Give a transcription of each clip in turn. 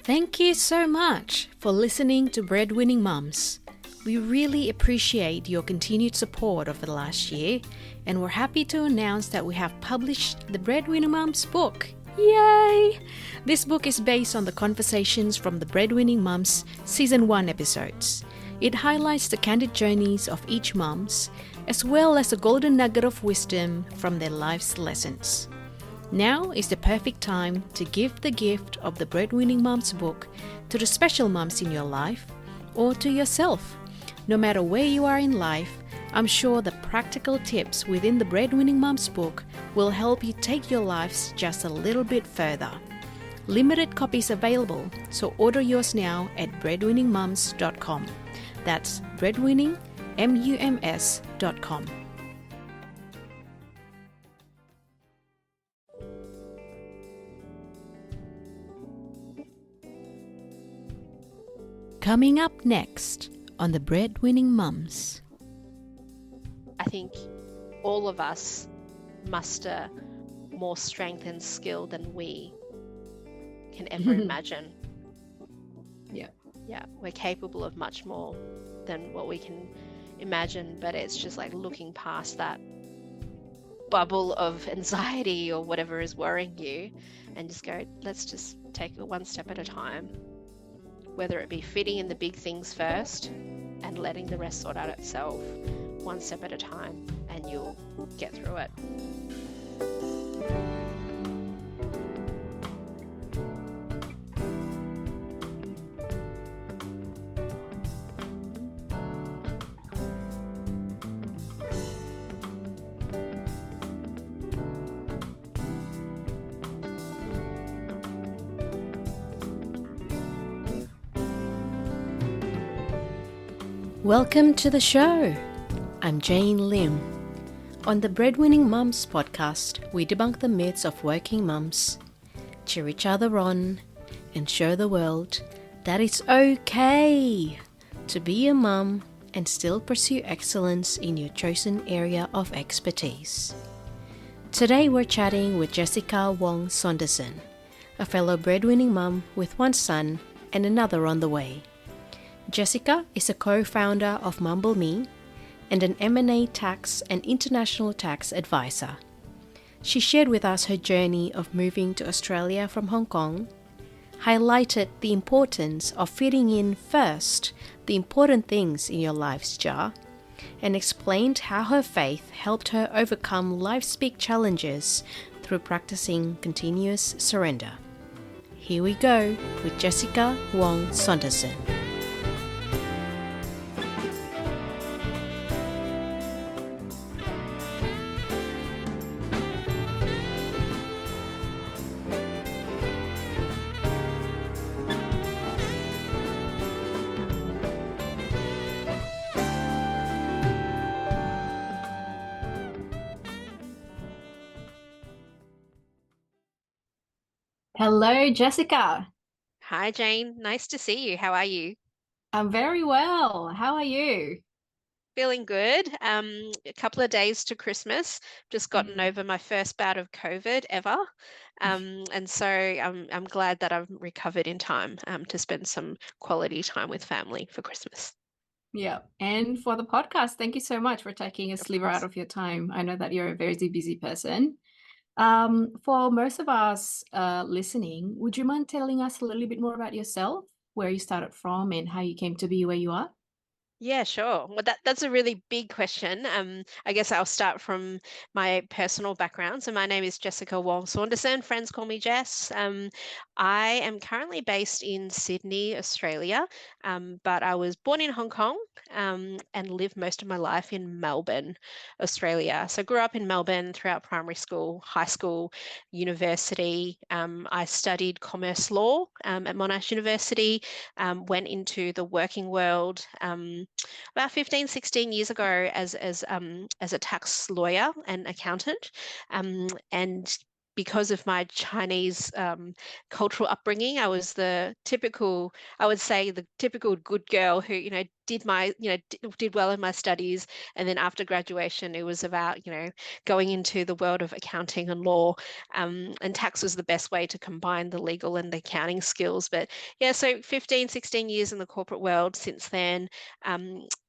Thank you so much for listening to Breadwinning Mums. We really appreciate your continued support over the last year, and we're happy to announce that we have published the Breadwinning Mums book. Yay! This book is based on the conversations from the Breadwinning Mums Season 1 episodes. It highlights the candid journeys of each mums, as well as a golden nugget of wisdom from their life's lessons. Now is the perfect time to give the gift of the Breadwinning Mums book to the special mums in your life or to yourself. No matter where you are in life, I'm sure the practical tips within the Breadwinning Mums book will help you take your lives just a little bit further. Limited copies available, so order yours now at breadwinningmums.com. That's breadwinningmums.com. Coming up next on the Breadwinning Mums. I think all of us muster more strength and skill than we can ever imagine. Yeah, we're capable of much more than what we can imagine, but it's just like looking past that bubble of anxiety or whatever is worrying you and just go, let's just take it one step at a time. Whether it be fitting in the big things first and letting the rest sort out itself one step at a time, and you'll get through it. Welcome to the show. I'm Jane Lim. On the Breadwinning Mums podcast, we debunk the myths of working mums, cheer each other on, and show the world that it's okay to be a mum and still pursue excellence in your chosen area of expertise. Today we're chatting with Jessica Wong-Saunderson, a fellow breadwinning mum with one son and another on the way. Jessica is a co-founder of MumbleMe and an M&A tax and international tax advisor. She shared with us her journey of moving to Australia from Hong Kong, highlighted the importance of fitting in first the important things in your life's jar, and explained how her faith helped her overcome life's big challenges through practicing continuous surrender. Here we go with Jessica Wong-Saunderson. Hello, Jessica. Hi, Jane. Nice to see you. How are you? I'm very well. How are you? Feeling good. A couple of days to Christmas. Just gotten over my first bout of COVID ever. And so I'm glad that I've recovered in time to spend some quality time with family for Christmas. Yeah. And for the podcast, thank you so much for taking a Of sliver course. out of your time. I know that you're a very busy person. For most of us listening, would you mind telling us a little bit more about yourself, where you started from and how you came to be where you are? Yeah, sure. Well, that's a really big question. I guess I'll start from my personal background. So my name is Jessica Wong-Saunderson. Friends call me Jess. I am currently based in Sydney, Australia, but I was born in Hong Kong and lived most of my life in Melbourne, Australia. So grew up in Melbourne throughout primary school, high school, university. I studied commerce law at Monash University, went into the working world. About 15, 16 years ago as a tax lawyer and accountant, and because of my Chinese cultural upbringing, I was the typical, I would say, the typical good girl who, did well in my studies. And then after graduation, it was about, going into the world of accounting and law. And tax was the best way to combine the legal and the accounting skills. But yeah, so 15, 16 years in the corporate world since then.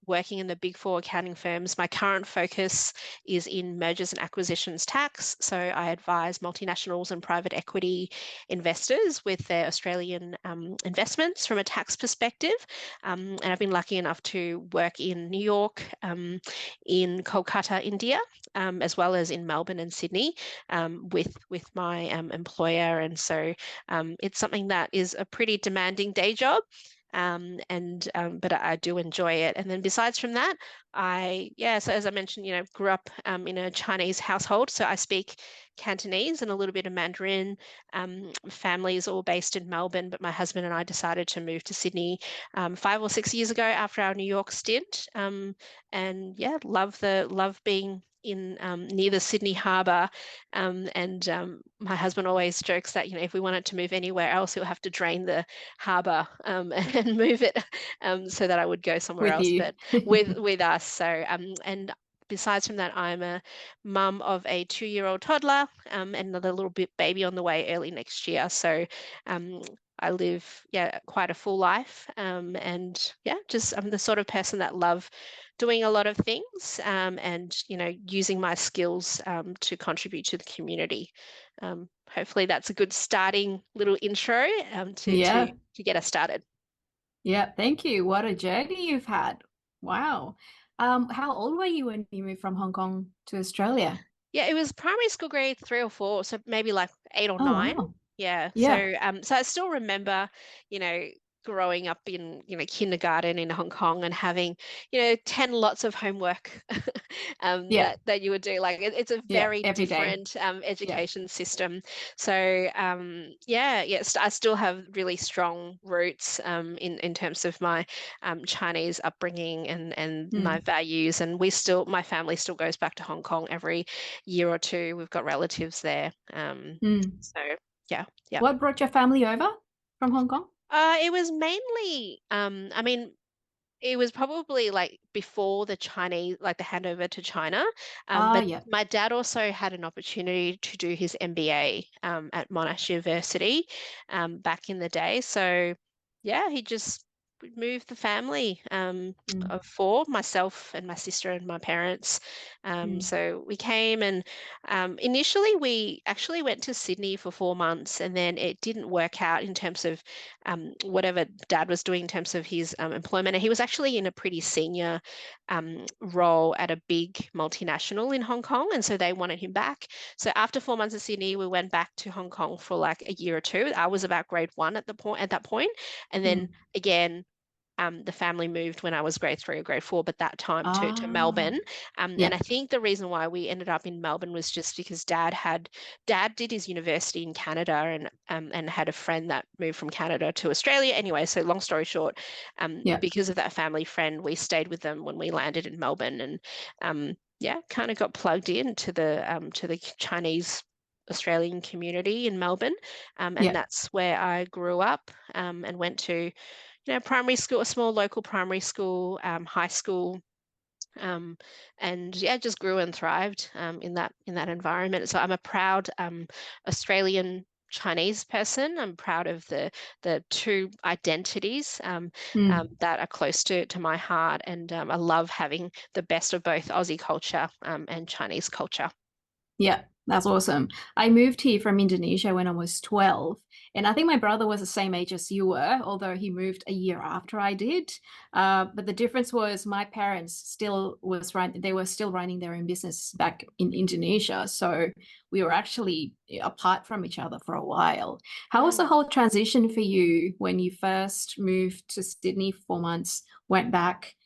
Working in the big four accounting firms. My current focus is in mergers and acquisitions tax. So I advise multinationals and private equity investors with their Australian investments from a tax perspective. And I've been lucky enough to work in New York, in Kolkata, India, as well as in Melbourne and Sydney with my employer. And so it's something that is a pretty demanding day job. But I do enjoy it. And then besides from that, so as I mentioned, grew up in a Chinese household. So I speak Cantonese and a little bit of Mandarin. Family is all based in Melbourne, but my husband and I decided to move to Sydney 5 or 6 years ago after our New York stint. And yeah, love being in near the Sydney Harbour. My husband always jokes that, if we wanted to move anywhere else, he'll have to drain the harbour and move it so that I would go somewhere With else, you. but with us. So and besides from that, I'm a mum of a 2-year-old toddler and another little bit baby on the way early next year. So I live, quite a full life. And yeah, just I'm the sort of person that love doing a lot of things and, using my skills to contribute to the community. Hopefully that's a good starting little intro Yeah. to get us started. Yeah. Thank you. What a journey you've had. Wow. How old were you when you moved from Hong Kong to Australia? Yeah, it was primary school grade 3 or 4, so maybe like 8 or 9. Oh, wow. Yeah. Yeah. So I still remember, you know, growing up in, kindergarten in Hong Kong and having, 10 lots of homework Yeah. that you would do. Like it's a Yeah. very Every day. different Yeah. education system. So yes, I still have really strong roots in terms of my Chinese upbringing and my Mm. values. And my family still goes back to Hong Kong every year or two. We've got relatives there. Mm. So yeah, yeah. What brought your family over from Hong Kong? It was mainly, I mean, it was probably like before the Chinese, like the handover to China. Ah, But yeah. my dad also had an opportunity to do his MBA at Monash University back in the day. So yeah, he just moved the family Mm. of four, myself and my sister and my parents. Mm. So we came and initially we actually went to Sydney for 4 months and then it didn't work out in terms of whatever dad was doing in terms of his employment. And he was actually in a pretty senior role at a big multinational in Hong Kong. And so they wanted him back. So after 4 months in Sydney, we went back to Hong Kong for like a year or two. I was about grade 1 at that point. And then Mm. again, the family moved when I was grade 3 or grade 4, but that time to Ah, Melbourne. And yeah. I think the reason why we ended up in Melbourne was just because dad did his university in Canada and had a friend that moved from Canada to Australia. Anyway, so long story short, Yeah. because of that family friend, we stayed with them when we landed in Melbourne and yeah, kind of got plugged in to the Chinese Australian community in Melbourne. And Yeah. that's where I grew up and went to primary school, a small local primary school, high school, and yeah, just grew and thrived in that environment. So I'm a proud Australian Chinese person. I'm proud of the two identities Mm. that are close to my heart, and I love having the best of both Aussie culture and Chinese culture. Yeah, that's awesome. I moved here from Indonesia when I was 12, and I think my brother was the same age as you were, although he moved a year after I did. But the difference was my parents they were still running their own business back in Indonesia, so we were actually apart from each other for a while. How was the Mm. whole transition for you when you first moved to Sydney for 4 months, went back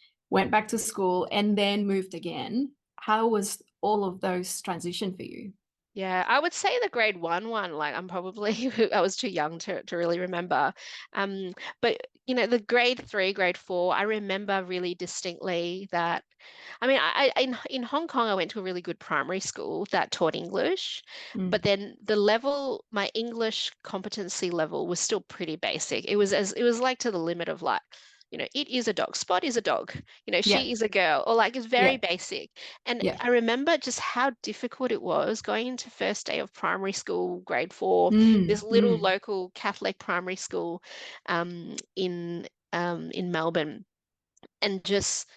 to school, and then moved again? How was all of those transition for you? Yeah, I would say the grade one, like I'm probably I was too young to really remember. Um, but the grade three, grade four, I remember really distinctly that I mean in Hong Kong I went to a really good primary school that taught English, but Mm. then my English competency level was still pretty basic. It was like to the limit of like, it is a dog, Spot is a dog, Yeah, she is a girl, or like it's very yeah, basic. And yeah. I remember just how difficult it was going into first day of primary school, grade four, this Mm, little mm. local Catholic primary school in Melbourne. And just,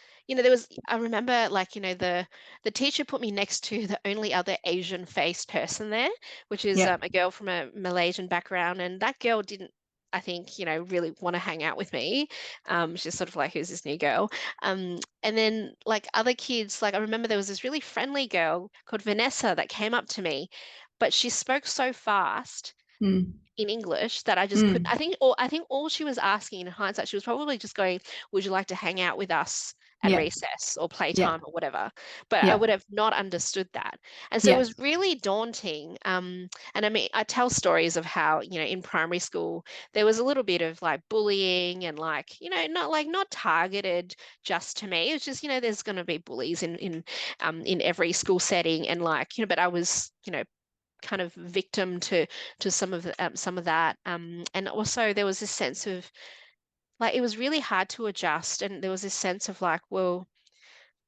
I remember like, the teacher put me next to the only other Asian faced person there, which is Yeah. a girl from a Malaysian background. And that girl didn't, I think, really want to hang out with me. She's sort of like, who's this new girl? And then like other kids, like I remember there was this really friendly girl called Vanessa that came up to me, but she spoke so fast Mm, in English that I just couldn't. mm. I think all she was asking in hindsight, she was probably just going, "Would you like to hang out with us at Yeah, recess or yeah, playtime or whatever?" But I yeah, would have not understood that, and so it yeah. was really daunting. And I mean, I tell stories of how in primary school there was a little bit of like bullying and like not targeted just to me. It was just there's going to be bullies in every school setting, and like but I was kind of victim to some of that. And also there was this sense of like it was really hard to adjust, and there was this sense of like, well,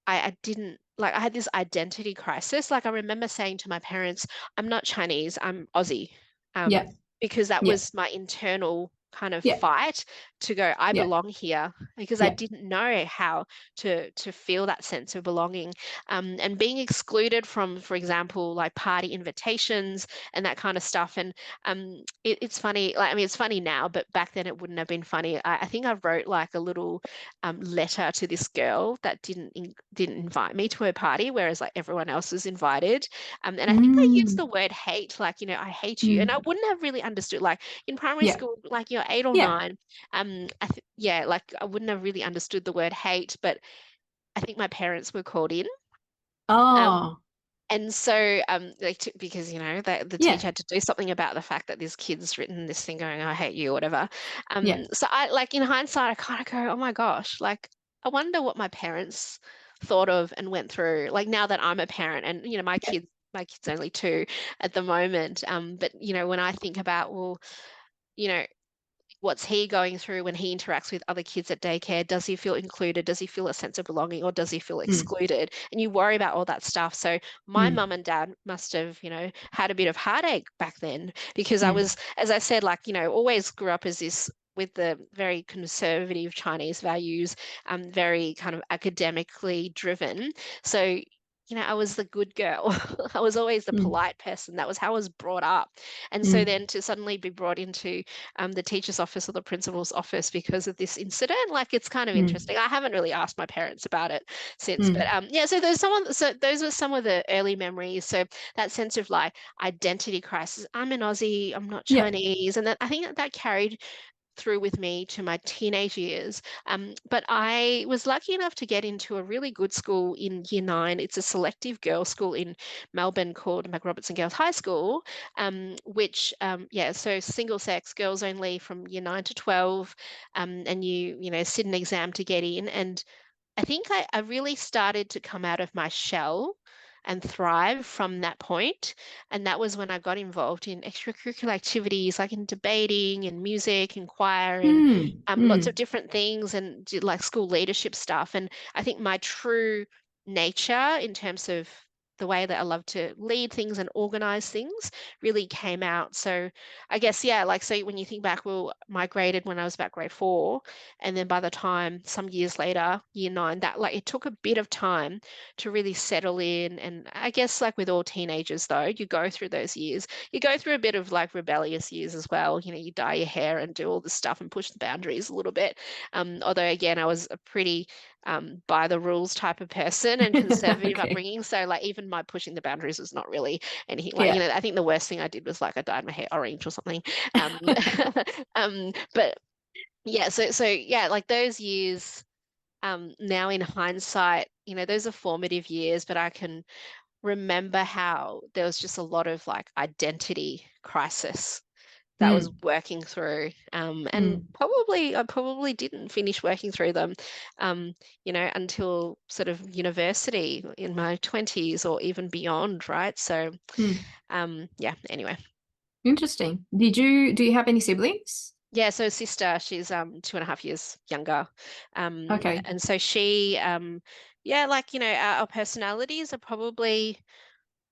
I didn't like I had this identity crisis. Like I remember saying to my parents, I'm not Chinese, I'm Aussie. Um, Yeah, because that yeah, was my internal kind of yeah, fight to go, I yeah, belong here, because I yeah. didn't know how to feel that sense of belonging. And being excluded from, for example, like party invitations and that kind of stuff. And it's funny, like I mean it's funny now, but back then it wouldn't have been funny. I think I wrote like a little letter to this girl that didn't invite me to her party, whereas like everyone else was invited. And I think I used the Mm, word hate, like I hate you, and I mm. wouldn't have really understood. Like in primary Yeah, school, like you're 8 or 9, yeah, like I wouldn't have really understood the word hate, but I think my parents were called in. Um, oh, and so, because the yeah, teacher had to do something about the fact that this kid's written this thing going, "I hate you," or whatever. yeah, So I like in hindsight, I kind of go, "Oh my gosh!" Like I wonder what my parents thought of and went through. Like now that I'm a parent, and yeah. my kid's only 2 at the moment. But when I think about, well, you know, what's he going through when he interacts with other kids at daycare? Does he feel included? Does he feel a sense of belonging, or does he feel Mm, excluded? And you worry about all that stuff. So my mum mm, and dad must have, had a bit of heartache back then, because I mm, was, as I said, like, always grew up as this with the very conservative Chinese values, very kind of academically driven. So I was the good girl. I was always the mm, polite person. That was how I was brought up. And so mm, then to suddenly be brought into the teacher's office or the principal's office because of this incident. Like it's kind of mm, interesting. I haven't really asked my parents about it since, but mm. yeah. So those were some of the early memories. So that sense of like identity crisis. I'm an Aussie. I'm not Yeah. Chinese, and I think that carried through with me to my teenage years. But I was lucky enough to get into a really good school in year 9. It's a selective girls' school in Melbourne called MacRobertson Girls High School, which, yeah, so single sex, girls only from year 9 to 12. And you sit an exam to get in. And I think I really started to come out of my shell and thrive from that point. And that was when I got involved in extracurricular activities like in debating and music and choir and Mm, lots of mm, different things, and did like school leadership stuff. And I think my true nature in terms of the way that I love to lead things and organize things really came out. So I guess, yeah, like, so when you think back, well, migrated when I was about grade 4, and then by the time some years later, year 9, that like it took a bit of time to really settle in. And I guess like with all teenagers though, you go through those years. You go through a bit of like rebellious years as well. You dye your hair and do all this stuff and push the boundaries a little bit. Although again, I was a pretty by the rules type of person and conservative okay. upbringing. So like even my pushing the boundaries was not really anything like, Yeah. I think the worst thing I did was like I dyed my hair orange or something. Um, but yeah, so yeah, like those years, now in hindsight, those are formative years, but I can remember how there was just a lot of like identity crisis that I was Mm, working through. And mm, I probably didn't finish working through them, until sort of university in my 20s or even beyond, right? So, mm. yeah, anyway. Interesting. Do you have any siblings? Yeah, so sister, she's 2.5 years younger. Okay. And so she, yeah, like, our personalities are probably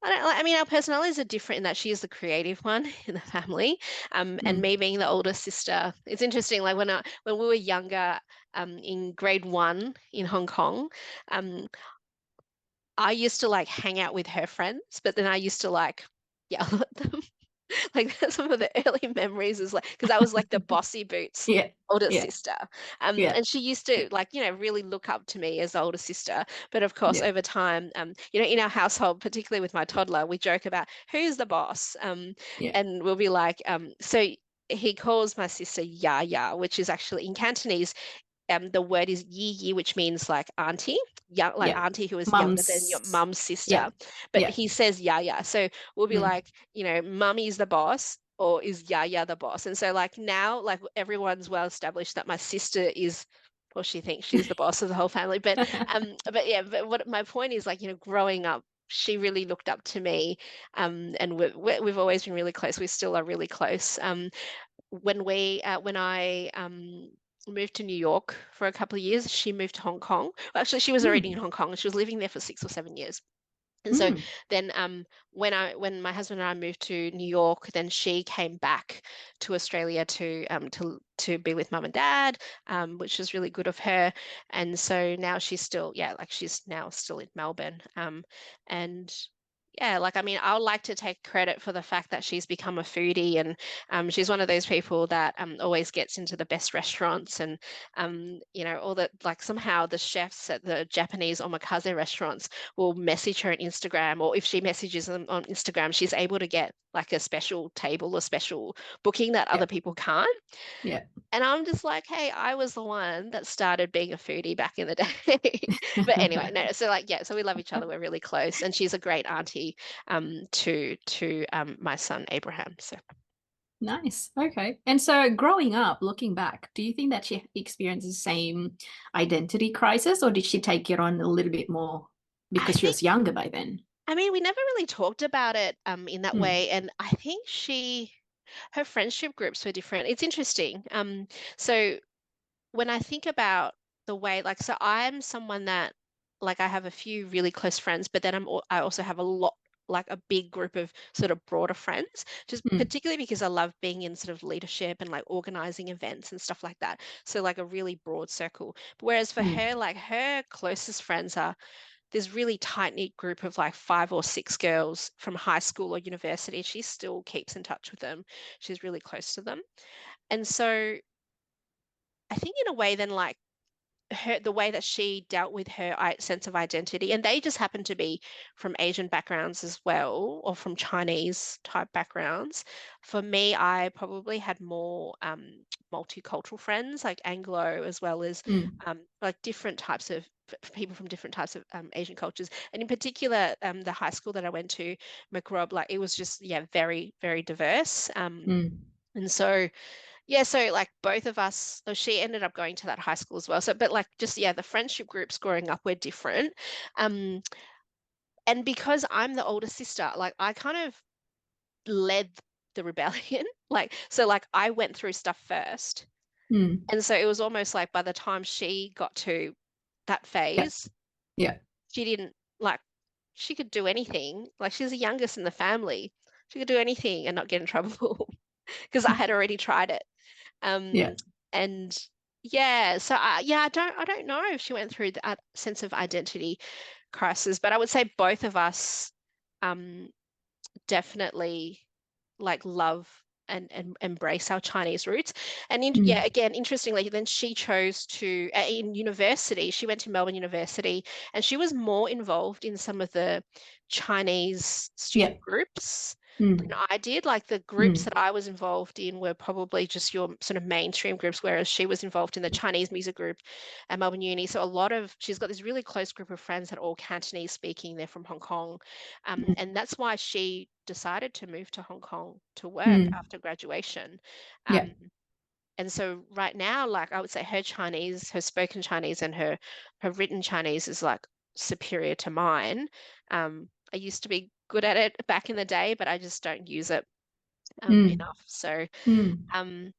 I mean, our personalities are different in that she is the creative one in the family, and Mm, me being the older sister. It's interesting, like when we were younger, in grade 1 in Hong Kong, um, I used to like hang out with her friends, but then I used to like yell at them. Like some of the early memories is like because I was like the bossy boots yeah. older Yeah. sister. Yeah. And she used to like, really look up to me as older sister. But of course, Yeah. over time, in our household, particularly with my toddler, we joke about who's the boss. Yeah. And we'll be like, so he calls my sister Ya, which is actually in Cantonese, the word is yi yi, which means like auntie, young, like Yeah. auntie who is younger than your Mums. mum's Yeah. sister. But Yeah. he says ya. So we'll be Mm. like, mummy's the boss or is ya the boss? And so like now, like everyone's well established that my sister is, well, she thinks she's the boss of the whole family. But yeah, but what my point is like, growing up, she really looked up to me, and we've always been really close. We still are really close. When I moved to New York for a couple of years, she moved to Hong Kong. Well, actually, she was already in Mm. Hong Kong. She was living there for 6 or 7 years. And so Mm. then when my husband and I moved to New York, then she came back to Australia to be with mum and dad, which was really good of her. And so now she's still, yeah, like she's now still in Melbourne. And yeah, like I mean, I would like to take credit for the fact that she's become a foodie, and she's one of those people that always gets into the best restaurants, and all that, like somehow the chefs at the Japanese omakase restaurants will message her on Instagram, or if she messages them on Instagram, she's able to get like a special table, a special booking that Yeah. other people can't. Yeah. And I'm just like, hey, I was the one that started being a foodie back in the day. But anyway, no, so like, yeah, so we love each other. We're really close. And she's a great auntie to my son Abraham. So Nice. Okay. And so growing up, looking back, do you think that she experienced the same identity crisis, or did she take it on a little bit more I because she think, was younger by then? I mean, we never really talked about it in that Mm. way. And I think her friendship groups were different. It's interesting. So when I think about the way, like, so I'm someone that, like, I have a few really close friends, but then I also have a lot, like a big group of sort of broader friends, just Mm. particularly because I love being in sort of leadership and like organizing events and stuff like that. So like a really broad circle. But whereas for Mm. her, like her closest friends are this really tight-knit group of like 5 or 6 girls from high school or university. She still keeps in touch with them. She's really close to them. And so I think in a way, then like the way that she dealt with her sense of identity, and they just happen to be from Asian backgrounds as well, or from Chinese type backgrounds. For me, I probably had more multicultural friends, like Anglo, as well as Mm. like different types of people from different types of Asian cultures. And in particular, the high school that I went to, McRob, like it was just, yeah, very, very diverse. Mm. And so yeah, so like both of us, so she ended up going to that high school as well. So, but like just, yeah, the friendship groups growing up were different. Um, and because I'm the older sister, like I kind of led the rebellion. Like, so like I went through stuff first. Mm. And so it was almost like by the time she got to that Yeah. phase, Yeah. she didn't like, she could do anything. Like she's the youngest in the family. She could do anything and not get in trouble because I had already tried it. Yeah. Um, and yeah, so I don't know if she went through that sense of identity crisis, but I would say both of us um definitely like love and embrace our Chinese roots. And yeah, Mm. again, interestingly, then she chose to in university, she went to Melbourne University, and she was more involved in some of the Chinese Yeah. student groups. Mm. I did. Like the groups Mm. that I was involved in were probably just your sort of mainstream groups, whereas she was involved in the Chinese music group at Melbourne Uni. So she's got this really close group of friends that are all Cantonese speaking. They're from Hong Kong. Mm. And that's why she decided to move to Hong Kong to work Mm. after graduation. Yeah. And so right now, like I would say her Chinese, her spoken Chinese and her written Chinese is like superior to mine. I used to be good at it back in the day, but I just don't use it Mm. enough. So Mm. um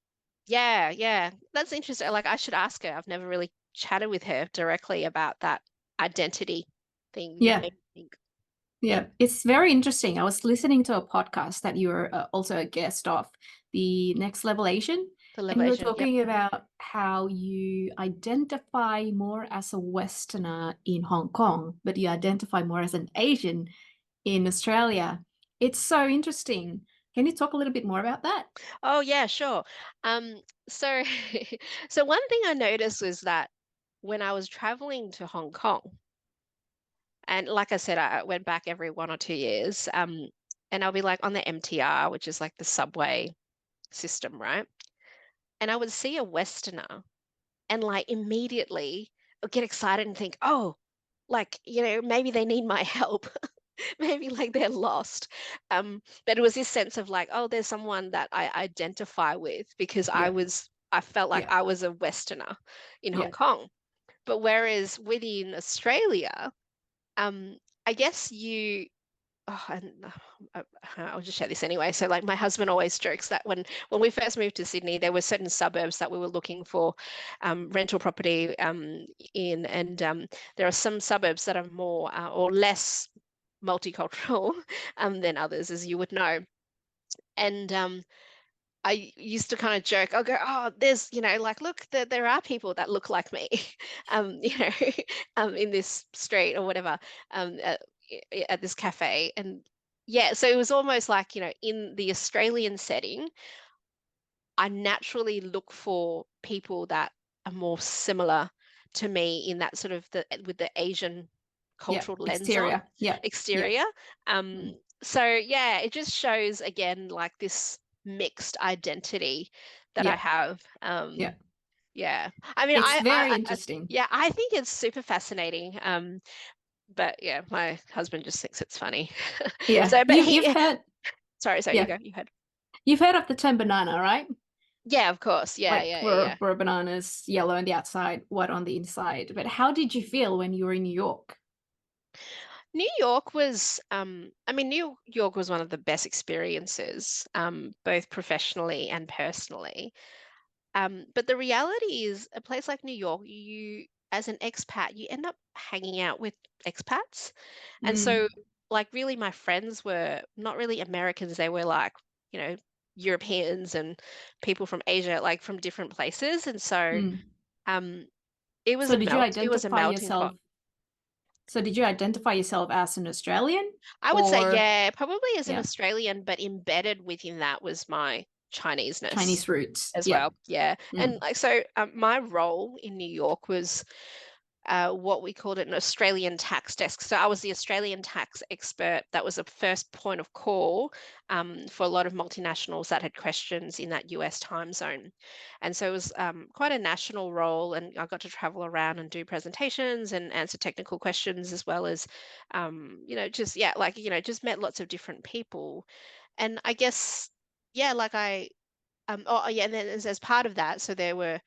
yeah, that's interesting. Like I should ask her. I've never really chatted with her directly about that identity thing. You've Yeah. made me think. Yeah, it's very interesting. I was listening to a podcast that you were also a guest of, the Next Level Asian, The and you were liberation. Yep. talking about how you identify more as a Westerner in Hong Kong, but you identify more as an Asian in Australia. It's so interesting. Can you talk a little bit more about that? Oh yeah, sure. So so one thing I noticed was that when I was traveling to Hong Kong, and like I said, I went back every 1 or 2 years, and I'll be like on the MTR, which is like the subway system, right? And I would see a Westerner and like immediately I'd get excited and think, oh, like, maybe they need my help. Maybe like they're lost. But it was this sense of like, oh, there's someone that I identify with because Yeah, I felt like yeah, I was a Westerner in Hong yeah. Kong. But whereas within Australia, I guess you oh, and I'll just share this anyway. So, like, my husband always jokes that when we first moved to Sydney, there were certain suburbs that we were looking for rental property in, and there are some suburbs that are more or less multicultural than others, as you would know. And I used to kind of joke. I'll go, oh, there's, like, look, there are people that look like me, you know, in this street or whatever, at this cafe. And yeah, so it was almost like, in the Australian setting, I naturally look for people that are more similar to me in that sort of with the Asian Yeah, cultural lens on exterior. Yeah, yeah. exterior. Mm. So yeah, it just shows again like this mixed identity that I Yeah, have. yeah. Yeah, I mean, It's very interesting. yeah, I think it's super fascinating. But yeah, my husband just thinks it's funny. Yeah, So, but you've he, heard. sorry, you Yeah, go, you had. you've heard of the term banana, right? Yeah, of course. Yeah, Like yeah, yeah, where yeah. where bananas yellow on the outside, white on the inside. But how did you feel when you were in New York? New York was, I mean, New York was one of the best experiences, both professionally and personally. But the reality is, a place like New York, as an expat, you end up hanging out with expats. And so, Mm. like, really, my friends were not really Americans. They were like, you know, Europeans and people from Asia, like from different places. And so, Mm. um, So it was a melting pot. did you identify yourself as an Australian I would say, or yeah, probably as an yeah, Australian, but embedded within that was my Chineseness Chinese roots? as Yeah. well. Yeah. And Mm. like, so my role in New York was what we called it an Australian tax desk. So I was the Australian tax expert. That was a first point of call for a lot of multinationals that had questions in that US time zone. And so it was quite a national role, and I got to travel around and do presentations and answer technical questions as well as, just yeah, like just met lots of different people. And I guess yeah, like oh yeah, and then as part of that, so there were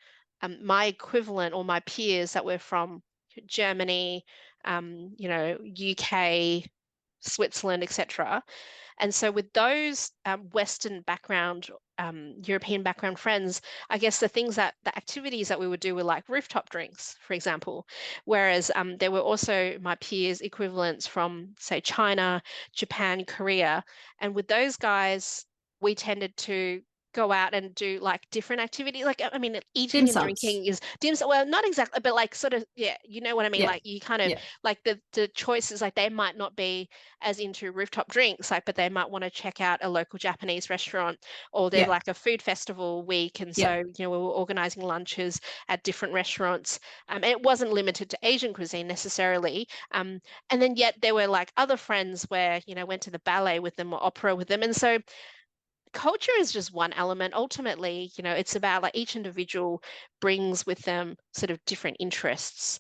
my equivalent or my peers that were from Germany, UK, Switzerland, etc. And so with those Western background, European background friends, I guess the activities that we would do were like rooftop drinks, for example. Whereas there were also my peers equivalents from, say, China, Japan, Korea. And with those guys, we tended to go out and do like different activities. Like, I mean, Dim eating and sums. drinking is dim sum. Well, not exactly, but like sort of, yeah, you know what I mean? Yeah. Like you kind of Yeah. like the choices, like they might not be as into rooftop drinks, like, but they might want to check out a local Japanese restaurant, or they're Yeah. like a food festival week. And Yeah. so, we were organizing lunches at different restaurants. And it wasn't limited to Asian cuisine necessarily. And then yet there were like other friends where, went to the ballet with them or opera with them. And so culture is just one element. Ultimately, it's about like each individual brings with them sort of different interests.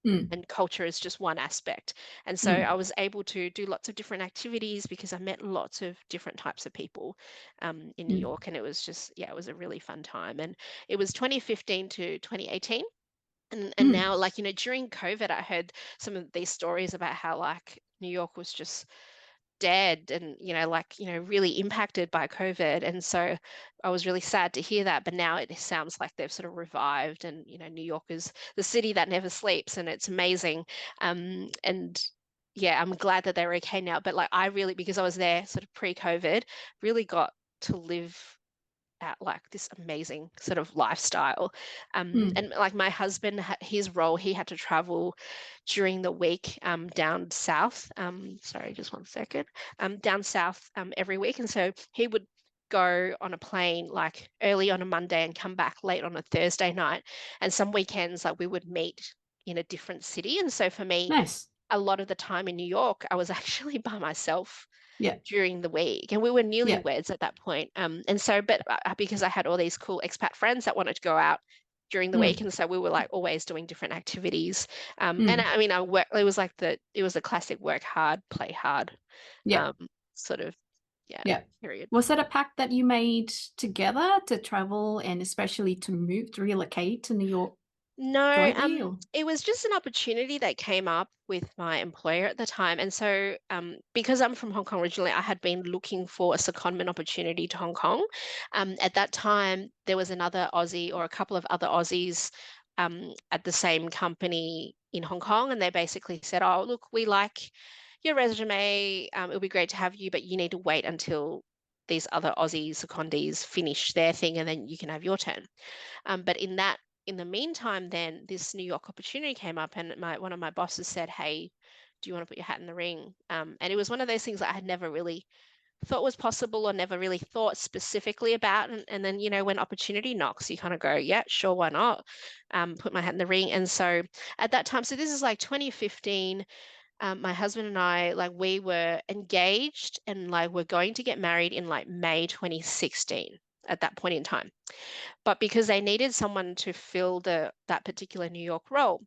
Mm. And culture is just one aspect. And so I Mm. was able to do lots of different activities because I met lots of different types of people in New Mm. York. And it was just, yeah, it was a really fun time. And it was 2015 to 2018. And Mm. now, like, during COVID, I heard some of these stories about how like New York was just dead and like really impacted by COVID. And so I was really sad to hear that, but now it sounds like they've sort of revived. And New York is the city that never sleeps, and it's amazing. And yeah, I'm glad that they're okay now, but like I really, because I was there sort of pre-COVID, really got to live at like this amazing sort of lifestyle. Mm. And like my husband, his role, he had to travel during the week down south. Sorry, just one second. Down south every week. And so he would go on a plane like early on a Monday and come back late on a Thursday night. And some weekends, like we would meet in a different city. And so for me, Nice. a lot of the time in New York, I was actually by myself Yeah. during the week, and we were Yeah. newlyweds at that point. And so, but because I had all these cool expat friends that wanted to go out during the week, Mm. and so we were like always doing different activities. And Mm. I mean, I work. It was the classic work hard, play hard, Yeah. um, sort of, yeah, Yeah. period. Was it a pact that you made together to travel and especially to relocate to New York No, jointly or? it was just an opportunity that came up with my employer at the time. And so, because I'm from Hong Kong originally, I had been looking for a secondment opportunity to Hong Kong. At that time, there was another Aussie or a couple of other Aussies at the same company in Hong Kong. And they basically said, "Oh, look, we like your resume. It would be great to have you, but you need to wait until these other Aussie secondees finish their thing, and then you can have your turn." But in the meantime, then this New York opportunity came up, and one of my bosses said, "Hey, do you want to put your hat in the ring?" And it was one of those things that I had never really thought was possible or never really thought specifically about. And then, when opportunity knocks, you kind of go, "Yeah, sure, why not?" Put my hat in the ring. And so at that time, so this is like 2015. My husband and I, like, we were engaged and like we're going to get married in like May 2016 at that point in time. But because they needed someone to fill that particular New York role,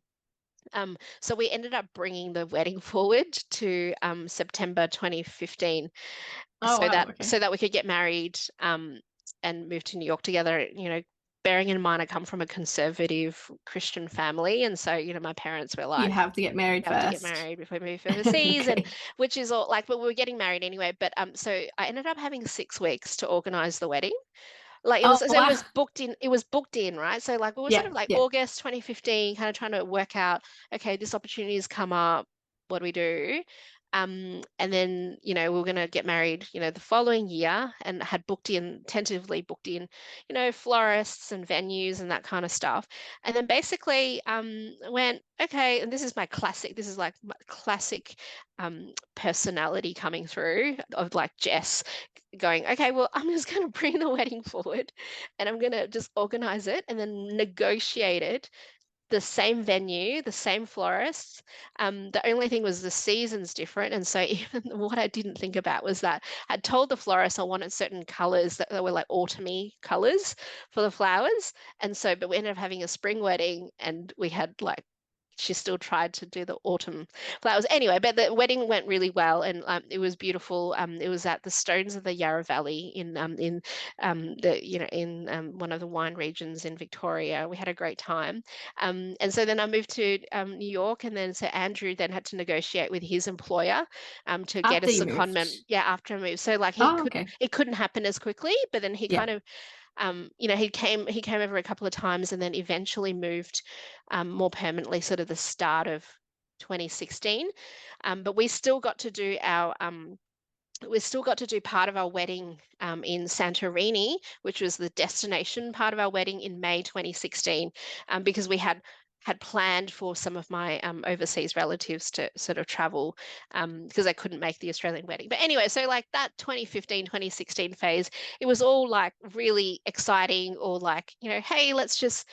so we ended up bringing the wedding forward to September 2015, Oh, so wow. that Okay. so that we could get married and move to New York together. Bearing in mind I come from a conservative Christian family, and so my parents were You like, have to get married "You have to get first. married before we move overseas," and Okay. which is all like, but we were getting married anyway. But so I ended up having 6 weeks to organize the wedding. Like Oh, it wow. was booked in, right? So like it was sort Yeah. of like Yeah. August 2015, kind of trying to work out, okay, this opportunity has come up, what do we do? And then, we were gonna get married, the following year, and had tentatively booked in, florists and venues and that kind of stuff. And then basically went, okay, and this is like my classic personality coming through of like Jess going, okay, well, I'm just going to bring the wedding forward and I'm going to just organize it and then negotiate it. The same venue, the same florists. The only thing was the season's different. And so even what I didn't think about was that I'd told the florist I wanted certain colors that were like autumny colors for the flowers. And so, but we ended up having a spring wedding, and we had like, she still tried to do the autumn flowers anyway, but the wedding went really well, and it was beautiful. It was at the Stones of the Yarra Valley in one of the wine regions in Victoria. We had a great time. And so then I moved to New York, and then so Andrew then had to negotiate with his employer to get a After you moved. secondment. Yeah, after I moved. So like Oh, okay. it couldn't happen as quickly, but then he Yeah. kind of he came over a couple of times, and then eventually moved more permanently, sort of the start of 2016. But we still got to do our we still got to do part of our wedding in Santorini, which was the destination part of our wedding in May 2016, because we had planned for some of my overseas relatives to sort of travel because they couldn't make the Australian wedding. But anyway, so like that 2015, 2016 phase, it was all like really exciting, or like, hey, let's just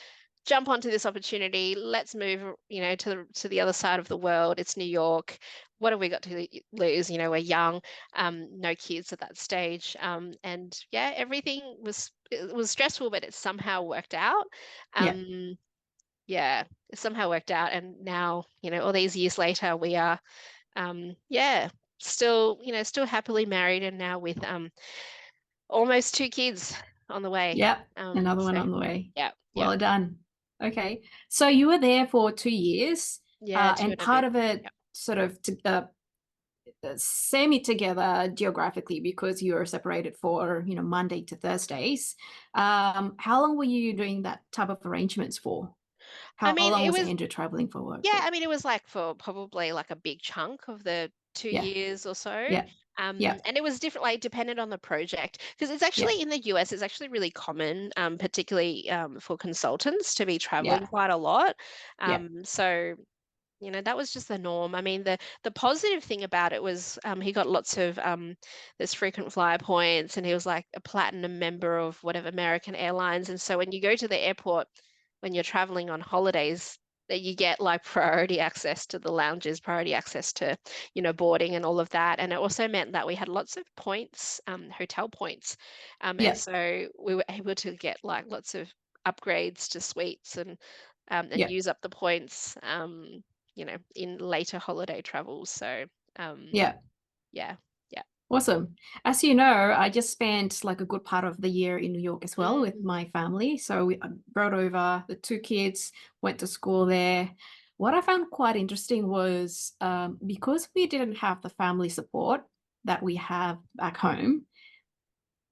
jump onto this opportunity. Let's move, to the other side of the world. It's New York. What have we got to lose? We're young, no kids at that stage, and yeah, everything was stressful, but it somehow worked out. Yeah. Yeah, it somehow worked out, and now, all these years later, we are, yeah, still happily married, and now with almost two kids on the way. Yeah. Another one So on the way. yeah, yeah, Well done. Okay. So you were there for 2 years, yeah, two and and a part bit. of it Yeah. sort of semi together geographically because you were separated for, Monday to Thursdays. How long were you doing that type of arrangements for? I How mean, long it was was Andrew traveling for work Yeah, for? I mean, it was like for probably like a big chunk of the two Yeah. years or so. Yeah. Yeah. And it was different, like dependent on the project, because it's Yeah. actually in the US, it's actually really common, particularly for consultants to be traveling Yeah. quite a lot. Yeah. So that was just the norm. I mean, the positive thing about it was he got lots of there's frequent flyer points, and he was like a platinum member of whatever American Airlines. And so when you go to the airport when you're traveling on holidays, that you get like priority access to the lounges, priority access to boarding and all of that. And it also meant that we had lots of points, hotel points, and Yeah. so we were able to get like lots of upgrades to suites and Yeah. use up the points. In later holiday travels. So, Yeah. yeah, yeah. Awesome. As you know, I just spent like a good part of the year in New York as well with Mm. my family. So I brought over the two kids, went to school there. What I found quite interesting was because we didn't have the family support that we have back home,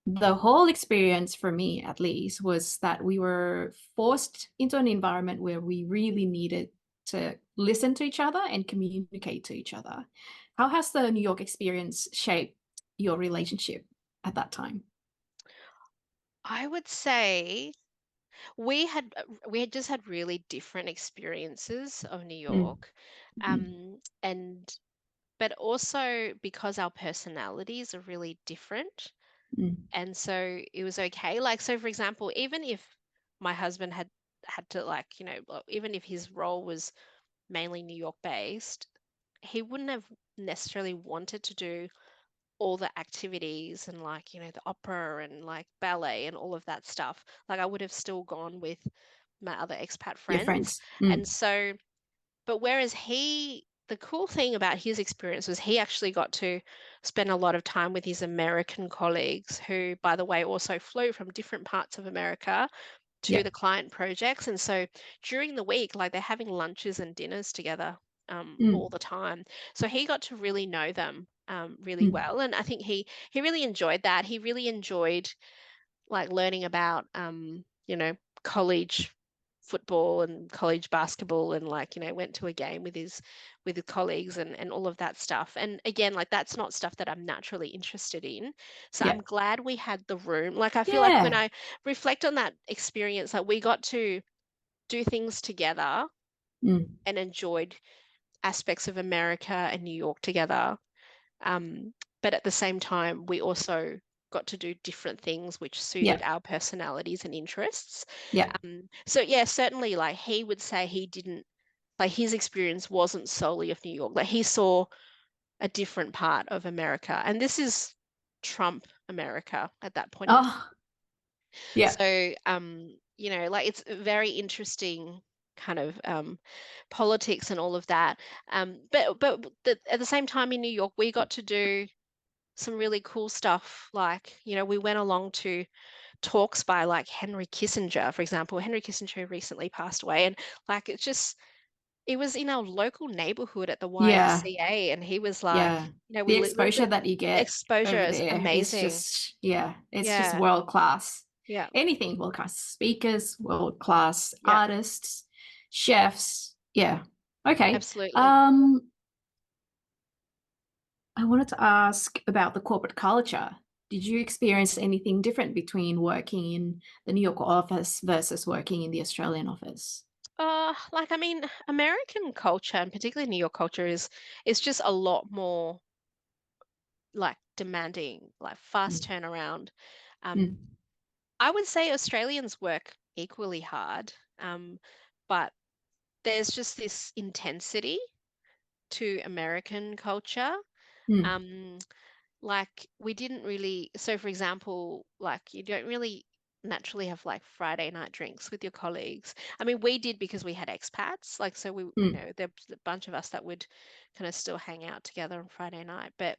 the whole experience for me, at least, was that we were forced into an environment where we really needed to listen to each other and communicate to each other. How has the New York experience shaped your relationship at that time? I would say we had just had really different experiences of New Mm, York, mm, and but also because our personalities are really different, mm, and so it was okay. Like, so for example, even if my husband had to, like, even if his role was mainly New York based, he wouldn't have necessarily wanted to do all the activities and, like, the opera and like ballet and all of that stuff. Like, I would have still gone with my other expat your friends. friends. And so, but whereas the cool thing about his experience was he actually got to spend a lot of time with his American colleagues, who, by the way, also flew from different parts of America to Yeah. the client projects. And so during the week, like, they're having lunches and dinners together all Mm, the time. So he got to really know them really mm, well. And I think he really enjoyed that. He really enjoyed like learning about college football and college basketball, and, like, went to a game with his colleagues and all of that stuff. And again, like, that's not stuff that I'm naturally interested in. So I'm yeah. glad we had the room. Like, I feel like when Yeah. I reflect on that experience, like, we got to do things together Mm, and enjoyed aspects of America and New York together. Um, but at the same time, we also got to do different things which suited yeah. our personalities and interests. Yeah. So yeah, certainly, like, he would say he didn't, like, his experience wasn't solely of New York. Like, he saw a different part of America, and this is Trump America at that point in time. Oh, yeah. So like, it's very interesting kind of politics and all of that. But at the same time, in New York, we got to do some really cool stuff. Like, we went along to talks by, like, Henry Kissinger, for example. Henry Kissinger recently passed away, and, like, it was in our local neighborhood at the Yeah. YMCA, and he was like, Yeah. we The exposure literally, that you the get exposure over is there is amazing. just, yeah, it's just Yeah, world class. yeah, Anything world class. Speakers, world class yeah, artists, chefs. Yeah. Okay. absolutely. Um, I wanted to ask about the corporate culture. Did you experience anything different between working in the New York office versus working in the Australian office? Like I mean, American culture and particularly New York culture is just a lot more like demanding, like fast Mm, turnaround. Um, mm, I would say Australians work equally hard, but there's just this intensity to American culture. mm, Um, like we didn't really, so for example, like you don't really naturally have like Friday night drinks with your colleagues. I mean, we did because we had expats, like so we, mm, there's a bunch of us that would kind of still hang out together on Friday night, but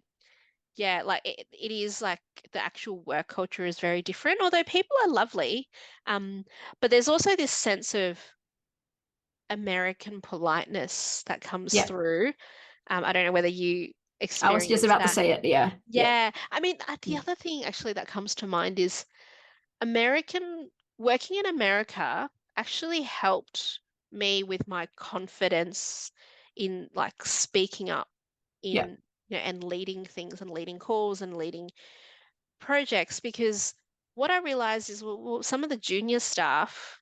yeah, like it is like the actual work culture is very different, although people are lovely. Um, but there's also this sense of American politeness that comes yeah, through. I don't know whether you I was just experience about to that. say it. Yeah, yeah, Yeah, I mean, the mm, other thing actually that comes to mind is American working in America actually helped me with my confidence in like speaking up yeah, in and leading things and leading calls and leading projects because what I realized is some of the junior staff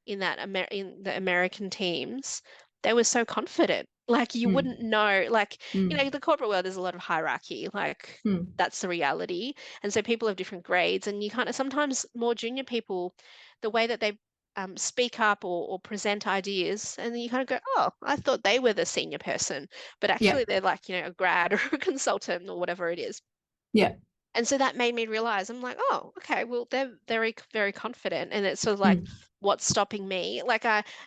in the American teams, they were so confident. Like you wouldn't mm, know, like, mm, the corporate world, there's a lot of hierarchy, like mm, that's the reality. And so people have different grades, and you kind of sometimes more junior people, the way that they speak up or present ideas, and then you kind of go, oh, I thought they were the senior person, but yeah, actually they're like, a grad or a consultant or whatever it is. yeah, And so that made me realize I'm like, oh, okay, well, they're very, very confident. And it's sort of like, mm, what's stopping me?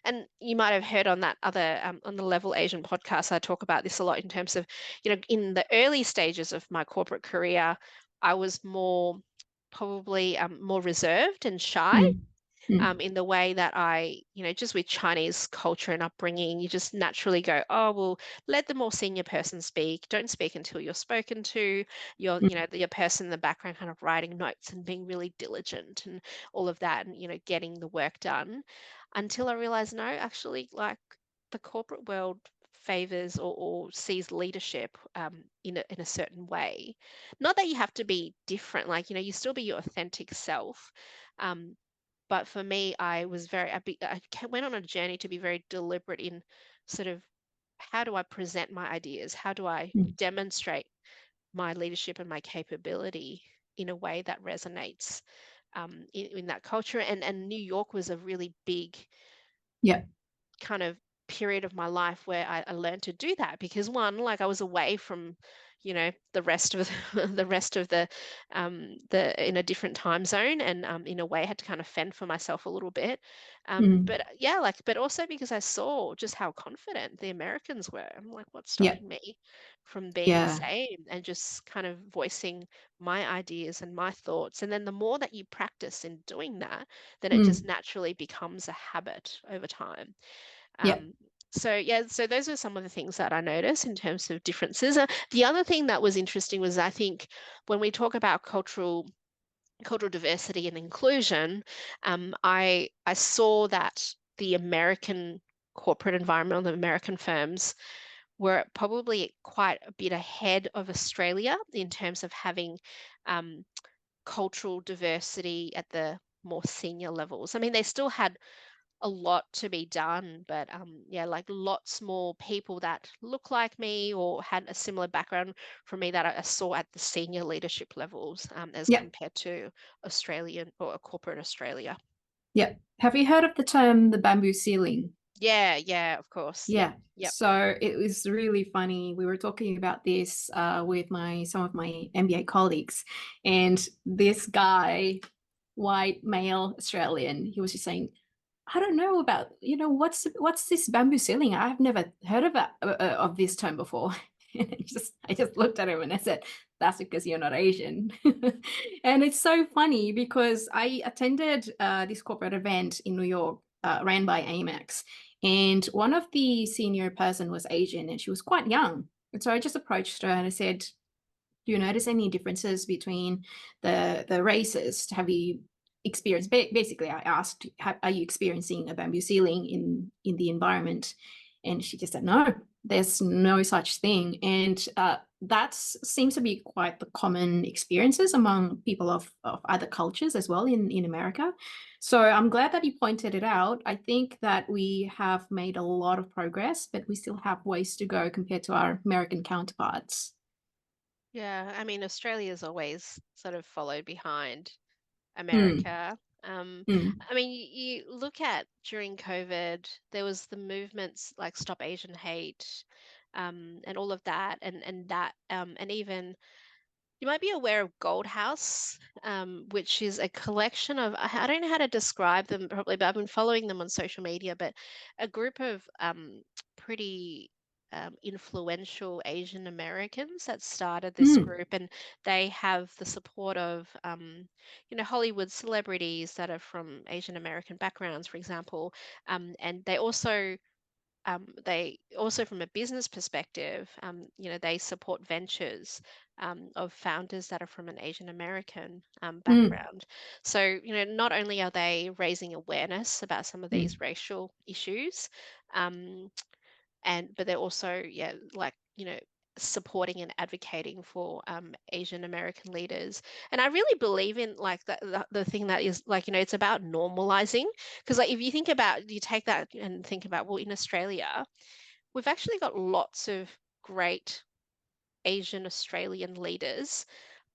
And you might have heard on that other, on the Level Asian podcast, I talk about this a lot in terms of, in the early stages of my corporate career, I was probably more reserved and shy mm, mm, in the way that just with Chinese culture and upbringing, you just naturally go, oh, well, let the more senior person speak. Don't speak until you're spoken to. You're, mm, your person in the background kind of writing notes and being really diligent and all of that and, getting the work done until I realized, no, actually, like the corporate world favors or sees leadership in a certain way. Not that you have to be different, like, you still be your authentic self. Um, but for me, went on a journey to be very deliberate in sort of how do I present my ideas? How do I mm, demonstrate my leadership and my capability in a way that resonates in that culture? And New York was a really big yeah, kind of period of my life where I learned to do that because one, like I was away from, the rest of the rest of the in a different time zone and in a way had to kind of fend for myself a little bit. mm, But yeah, but also because I saw just how confident the Americans were. I'm like, what's yeah, stopping me from being the yeah, same and just kind of voicing my ideas and my thoughts? And then the more that you practice in doing that, then it just mm, naturally becomes a habit over time. yeah, Um, so yeah, so those are some of the things that I noticed in terms of differences. The other thing that was interesting was I think when we talk about cultural diversity and inclusion, I saw that the American corporate environment, the American firms were probably quite a bit ahead of Australia in terms of having um, cultural diversity at the more senior levels. I mean, they still had a lot to be done, but yeah, like lots more people that look like me or had a similar background from me that I saw at the senior leadership levels as yeah, compared to Australian or corporate Australia. yeah. Have you heard of the term the bamboo ceiling? Yeah, yeah, of course. Yep, Yeah. yep. So it was really funny. We were talking about this with my some of my MBA colleagues, and this guy, white male Australian, he was just saying, I don't know about, what's this bamboo ceiling? I've never heard of this term before. And I just looked at him and I said, that's because you're not Asian. And it's so funny because I attended this corporate event in New York, ran by Amex, and one of the senior person was Asian and she was quite young. And so I just approached her and I said, do you notice any differences between the races? Have you experienced, basically I asked, are you experiencing a bamboo ceiling in the environment? And she just said, no, there's no such thing. And that seems to be quite the common experiences among people of other cultures as well in America. So I'm glad that you pointed it out. I think that we have made a lot of progress, but we still have ways to go compared to our American counterparts. Yeah, I mean, Australia's always sort of followed behind Mm, America. Um, mm, I mean, you look at during COVID, there was the movements like Stop Asian Hate, and all of that, and even you might be aware of Gold House, which is a collection of, I don't know how to describe them properly, but I've been following them on social media, but a group of pretty influential Asian Americans that started this mm, group, and they have the support of, Hollywood celebrities that are from Asian American backgrounds, for example, and they also, from a business perspective, they support ventures of founders that are from an Asian American mm, background. So, not only are they raising awareness about some of mm, these racial issues, um, but they're also, yeah, like, supporting and advocating for Asian American leaders. And I really believe in like the thing that is like, it's about normalizing. Because like if you think about, you take that and think about, well, in Australia, we've actually got lots of great Asian Australian leaders,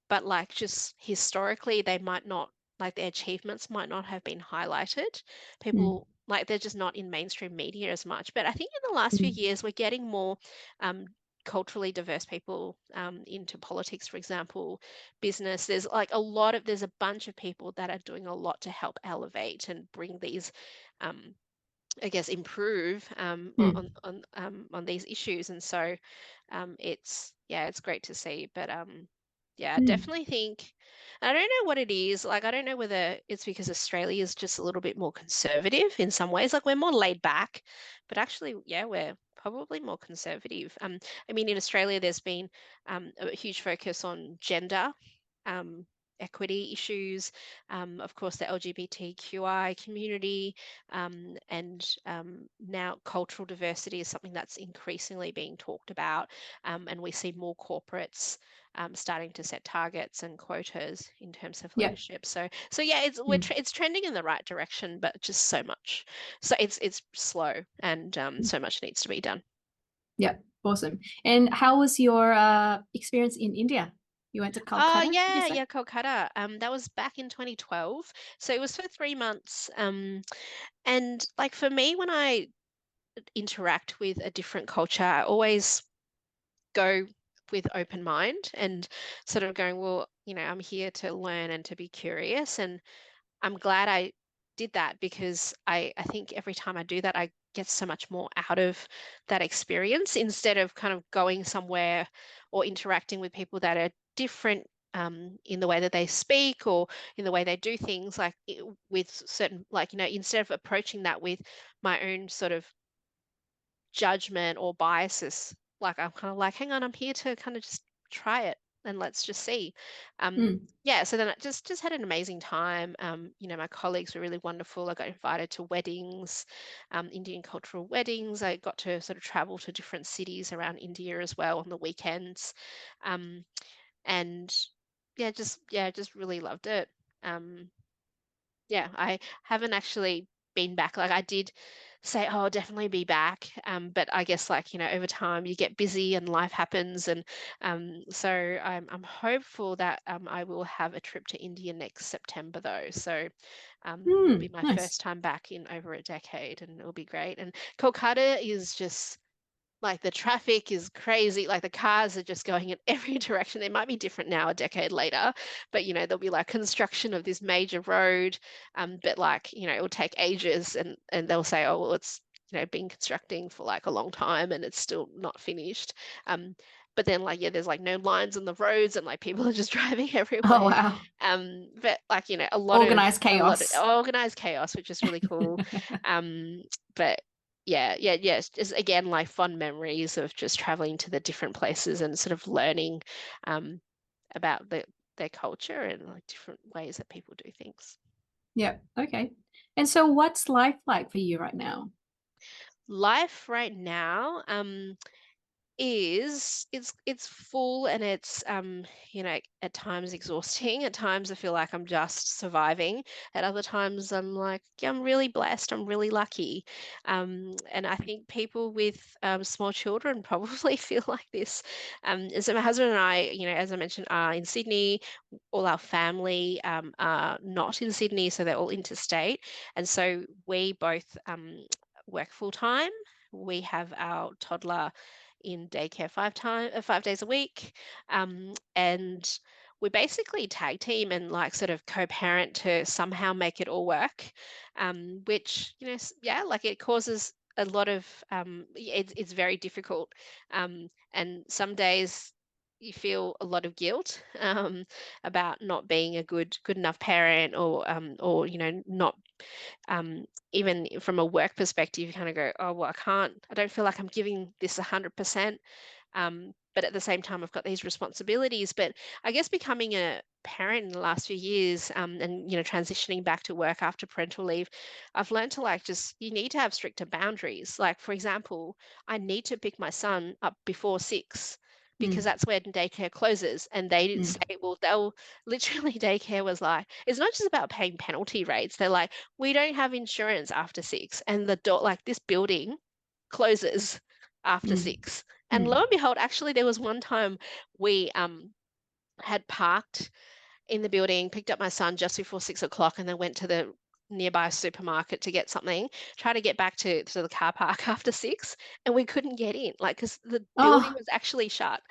but like just historically they might not, like their achievements might not have been highlighted. mm, People like they're just not in mainstream media as much. But I think in the last few mm, years we're getting more um, culturally diverse people into politics, for example, business. There's a bunch of people that are doing a lot to help elevate and bring these I guess improve mm, on these issues, and so it's great to see. But yeah, I mm, definitely think I don't know what it is. Like I don't know whether it's because Australia is just a little bit more conservative in some ways. Like we're more laid back, but actually, yeah, we're probably more conservative. I mean, in Australia, there's been a huge focus on gender. Um, Equity issues, of course, the LGBTQI community, and now cultural diversity is something that's increasingly being talked about, and we see more corporates starting to set targets and quotas in terms of yeah. leadership. So yeah, Mm, it's trending in the right direction, but just so much. So it's slow, and mm, so much needs to be done. yeah. Awesome. And how was your experience in India? You went to Oh Calcutta, did you yeah, say? yeah, Kolkata. That was back in 2012. So it was for 3 months. And like for me, when I interact with a different culture, I always go with open mind and sort of going, well, I'm here to learn and to be curious. And I'm glad I did that because I think every time I do that, I get so much more out of that experience instead of kind of going somewhere or interacting with people that are different in the way that they speak or in the way they do things, like with certain, like, instead of approaching that with my own sort of judgment or biases. Like I'm kind of like, hang on, I'm here to kind of just try it and let's just see. Mm, Yeah, so then I just had an amazing time. My colleagues were really wonderful. I got invited to weddings, Indian cultural weddings. I got to sort of travel to different cities around India as well on the weekends. Um, and just really loved it. Um, yeah, I haven't actually been back. Like I did say, oh, I'll definitely be back. But I guess like, over time you get busy and life happens. And so I'm hopeful that I will have a trip to India next September though. So it'll be my nice. first time back in over a decade and it'll be great. And Kolkata is just like the traffic is crazy, like the cars are just going in every direction. They might be different now a decade later, but there'll be like construction of this major road, but like it will take ages, and they'll say, oh well, it's been constructing for like a long time and it's still not finished. um but then like, yeah, there's like no lines on the roads and like people are just driving Oh, everywhere. wow. But like Organized a lot of chaos. organized chaos, which is really cool. But yeah, it's just again like fond memories of just traveling to the different places and sort of learning um, about their culture and like different ways that people do things. Yeah. Okay. And so what's life like for you right now? Life right now, is, it's full, and it's at times exhausting. At times I feel like I'm just surviving. At other times I'm like, yeah, I'm really blessed, I'm really lucky. And I think people with small children probably feel like this. And so my husband and I, as I mentioned, are in Sydney. All our family are not in Sydney, so they're all interstate, and so we both work full time. We have our toddler in daycare 5 days a week, and we basically tag team and like sort of co-parent to somehow make it all work, which yeah, like it causes a lot of it's very difficult, and some days you feel a lot of guilt about not being a good enough parent, or not um, even from a work perspective, you kind of go, oh, well, I don't feel like I'm giving this 100%. But at the same time, I've got these responsibilities. But I guess becoming a parent in the last few years, and transitioning back to work after parental leave, I've learned to you need to have stricter boundaries. Like, for example, I need to pick my son up before 6 because that's when daycare closes. And they didn't say, well, they'll literally, daycare was like, it's not just about paying penalty rates. They're like, we don't have insurance after 6, and the door, like this building closes after 6. And lo and behold, actually, there was one time we had parked in the building, picked up my son just before 6 o'clock, and then went to the nearby supermarket to get something, try to get back to the car park after 6, and we couldn't get in, like, because the building was actually shut.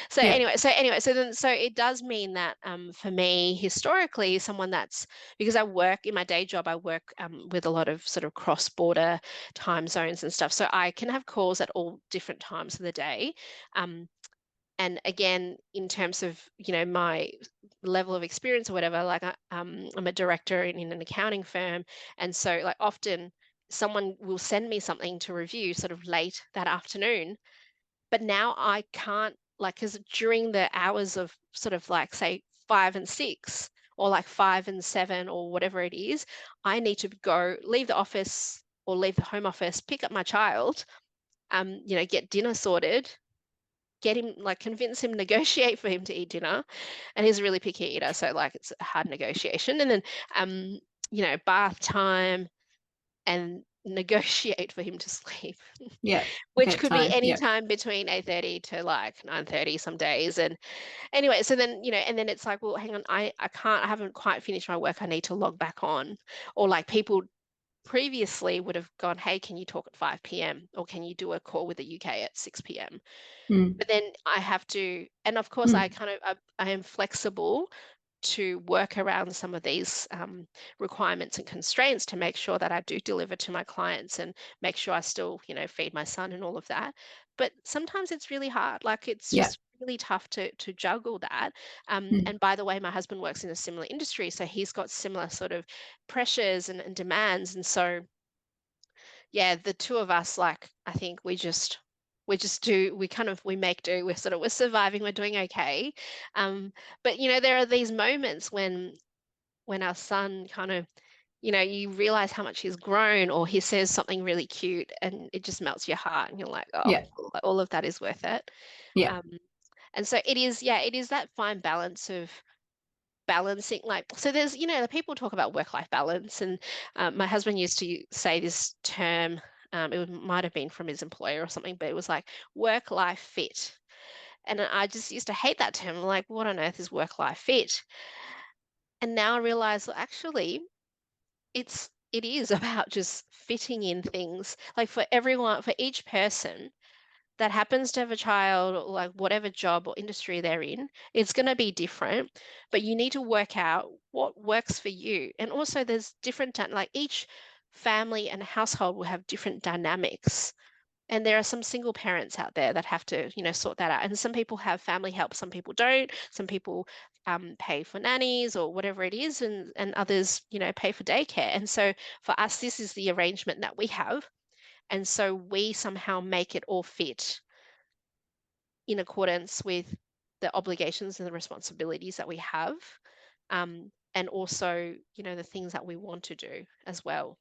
So Yeah. so it does mean that for me, historically, someone that's, because I work in my day job, I work with a lot of sort of cross-border time zones and stuff, so I can have calls at all different times of the day. And again, in terms of my level of experience or whatever, like I'm a director in an accounting firm, and so like often someone will send me something to review sort of late that afternoon, but now I can't, like, because during the hours of sort of like say 5 and 6, or like 5 and 7, or whatever it is, I need to go leave the office or leave the home office, pick up my child, get dinner sorted, get him, like, convince him, negotiate for him to eat dinner, and he's a really picky eater, so like it's a hard negotiation, and then bath time, and negotiate for him to sleep. Yeah. Which could be Bedtime. any Yeah. time between 8:30 to like 9:30 some days. And anyway, so then and then it's like, well, hang on, I haven't quite finished my work, I need to log back on. Or like people previously would have gone, hey, can you talk at 5 p.m. or can you do a call with the UK at 6 p.m. But then I have to, and of course I am flexible to work around some of these requirements and constraints to make sure that I do deliver to my clients and make sure I still, feed my son and all of that. But sometimes it's really hard. Like, it's Yeah. just really tough to juggle that. And by the way, my husband works in a similar industry, so he's got similar sort of pressures and demands. And so, yeah, the two of us, like, I think we make do. We're surviving, we're doing okay. But there are these moments when our son kind of, you realize how much he's grown, or he says something really cute and it just melts your heart, and you're like, oh, Yeah. all of that is worth it. Yeah. And so it is that fine balance of balancing, like, so there's, the people talk about work-life balance, and my husband used to say this term, might have been from his employer or something, but it was like work-life fit. And I just used to hate that term. Like, what on earth is work-life fit? And now I realize, well, actually, it is about just fitting in things. Like, for everyone, for each person that happens to have a child, or like whatever job or industry they're in, it's going to be different, but you need to work out what works for you. And also there's different, like, each family and household will have different dynamics. And there are some single parents out there that have to, sort that out. And some people have family help, some people don't. Some people pay for nannies or whatever it is, and others, pay for daycare. And so for us, this is the arrangement that we have. And so we somehow make it all fit in accordance with the obligations and the responsibilities that we have, and also, the things that we want to do as well,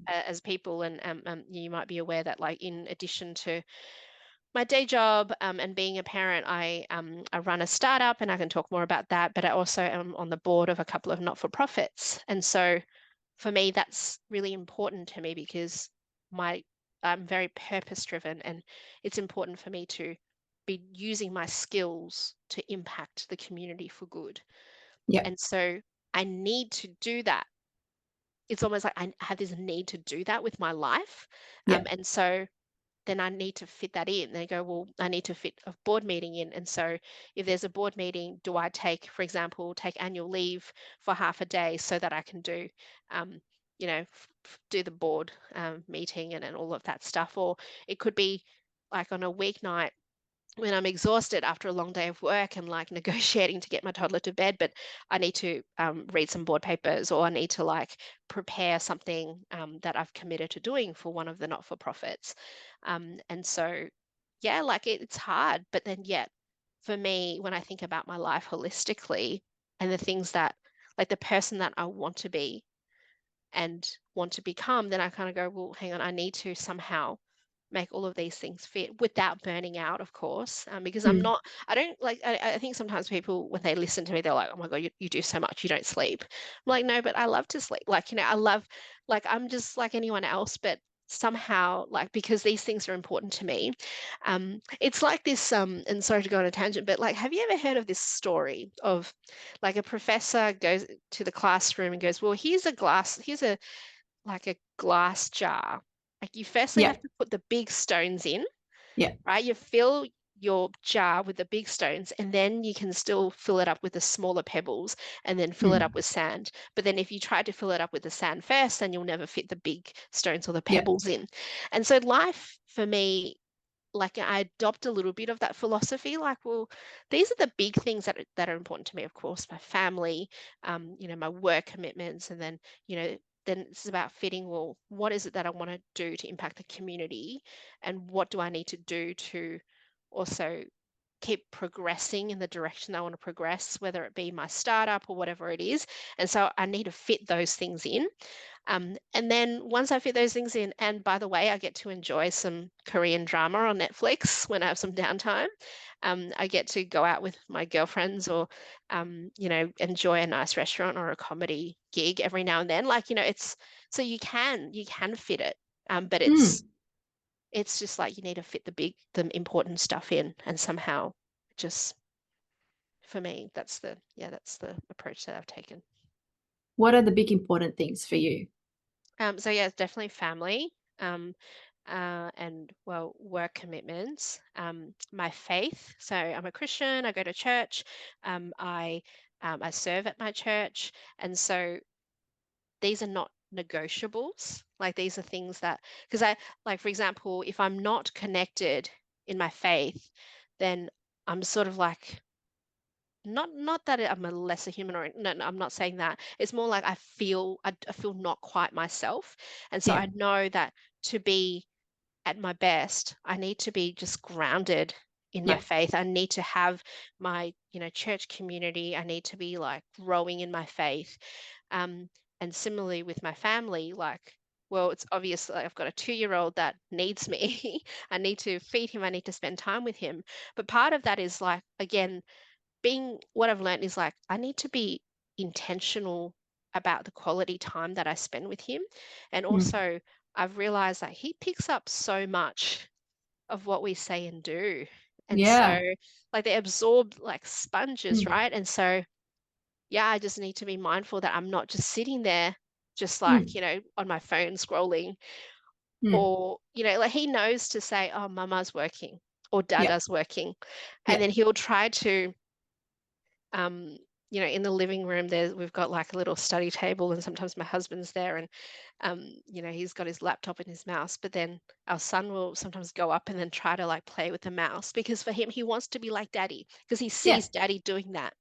as people. And you might be aware that, like, in addition to my day job and being a parent, I run a startup, and I can talk more about that, but I also am on the board of a couple of not-for-profits. And so for me, that's really important to me because I'm very purpose-driven, and it's important for me to be using my skills to impact the community for good. Yeah. And so I need to do that. It's almost like I have this need to do that with my life. Yeah. And so then I need to fit that in. They go, well, I need to fit a board meeting in. And so if there's a board meeting, do I take, for example, take annual leave for half a day so that I can do, do the board meeting and all of that stuff? Or it could be like on a weeknight when I'm exhausted after a long day of work and like negotiating to get my toddler to bed, but I need to read some board papers, or I need to like prepare something that I've committed to doing for one of the not-for-profits. And so, yeah, like it's hard, but then yet for me, when I think about my life holistically and the things that, like the person that I want to be and want to become, then I kind of go, well, hang on, I need to somehow make all of these things fit without burning out, of course, because Mm. I don't like, I think sometimes people, when they listen to me, they're like, oh my God, you do so much, you don't sleep. I'm like, no, but I love to sleep. Like, I love, like, I'm just like anyone else, but somehow, like, because these things are important to me. It's like this, and sorry to go on a tangent, but like, have you ever heard of this story of like a professor goes to the classroom and goes, well, here's a like a glass jar. Like you firstly Yeah. have to put the big stones in, Yeah. right? You fill your jar with the big stones, and then you can still fill it up with the smaller pebbles and then fill it Mm. up with sand. But then if you try to fill it up with the sand first, then you'll never fit the big stones or the Yeah. pebbles in. And so life for me, like I adopt a little bit of that philosophy, like, well, these are the big things that are important to me, of course, my family, my work commitments, and then, then it's about fitting, well, what is it that I want to do to impact the community, and what do I need to do to also keep progressing in the direction I want to progress, whether it be my startup or whatever it is. And so I need to fit those things in. And then once I fit those things in, and by the way, I get to enjoy some Korean drama on Netflix when I have some downtime. I get to go out with my girlfriends, or, enjoy a nice restaurant or a comedy gig every now and then. Like, it's so you can fit it, but Mm. it's just like you need to fit the important stuff in, and somehow just for me, that's the approach that I've taken. What are the big important things for you? So yeah, it's definitely family, and well, work commitments. My faith. So I'm a Christian. I go to church. I serve at my church, and so these are not negotiables. Like these are things that, because like for example, if I'm not connected in my faith, then I'm sort of like not that I'm a lesser human, or no, I'm not saying that. It's more like I feel not quite myself. And so Yeah. I know that to be at my best, I need to be just grounded in my Yeah. faith. I need to have my, church community. I need to be like growing in my faith. Um, and similarly with my family, like, well, it's obvious like I've got a 2-year-old that needs me. I need to feed him. I need to spend time with him. But part of that is like, again, what I've learned is like I need to be intentional about the quality time that I spend with him. And Mm. also I've realized that he picks up so much of what we say and do. And so Yeah. like they absorb like sponges, Mm. right? And so yeah, I just need to be mindful that I'm not just sitting there just like, Mm. on my phone scrolling, Mm. or, like he knows to say, oh, mama's working or Yeah. dada's working. And Yeah. then he'll try to um, in the living room there we've got like a little study table, and sometimes my husband's there, and he's got his laptop and his mouse, but then our son will sometimes go up and then try to like play with the mouse, because for him he wants to be like daddy because he Yeah. sees daddy doing that.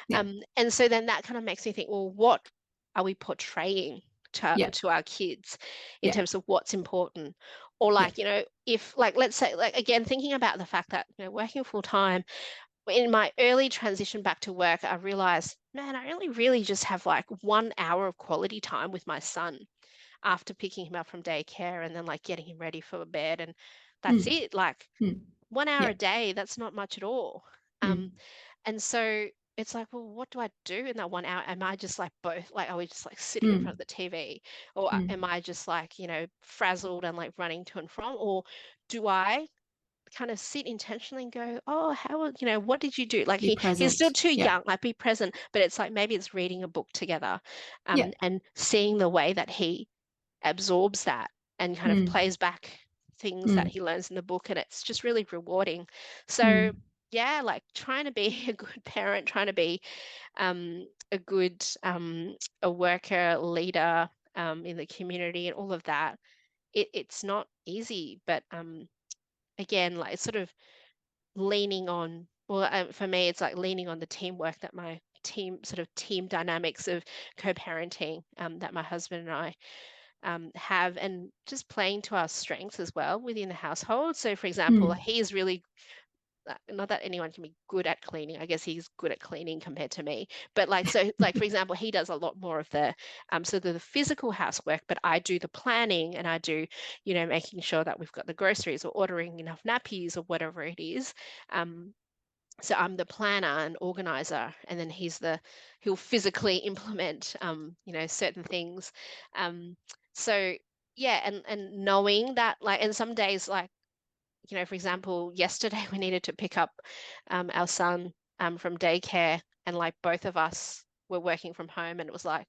Yeah. And so then that kind of makes me think, well, what are we portraying Yeah. to our kids in Yeah. terms of what's important? Or Yeah. like, if like let's say, like again, thinking about the fact that working full time, in my early transition back to work, I realized, man, I only really just have like 1 hour of quality time with my son after picking him up from daycare and then like getting him ready for bed. And that's Mm. it. Like Mm. 1 hour Yeah. a day, that's not much at all. Mm. And so it's like, well, what do I do in that 1 hour? Am I just like both, like, are we just like sitting in front Mm. of the TV, or Mm. am I just like, frazzled and like running to and from, or do I kind of sit intentionally and go, oh, what did you do? Like Be he's still present. too Yeah. young, like be present, but it's like maybe it's reading a book together, Yeah. and seeing the way that he absorbs that and kind of Mm. plays back things that Mm. he learns in the book, and it's just really rewarding. So Mm. yeah, like trying to be a good parent, trying to be a good a worker, leader in the community, and all of that. It's not easy, but again, like it's sort of leaning on, well, for me, it's like leaning on the teamwork that my team dynamics of co-parenting that my husband and I have, and just playing to our strengths as well within the household. So, for example, Mm. he is really, not that anyone can be good at cleaning. I guess he's good at cleaning compared to me. But like, so like, for example, he does a lot more of the the physical housework, but I do the planning, and I do, making sure that we've got the groceries or ordering enough nappies or whatever it is. So I'm the planner and organizer, and then he'll physically implement, certain things. Um, so yeah, and knowing that, like, and some days, like, for example, yesterday we needed to pick up our son from daycare, and like both of us were working from home, and it was like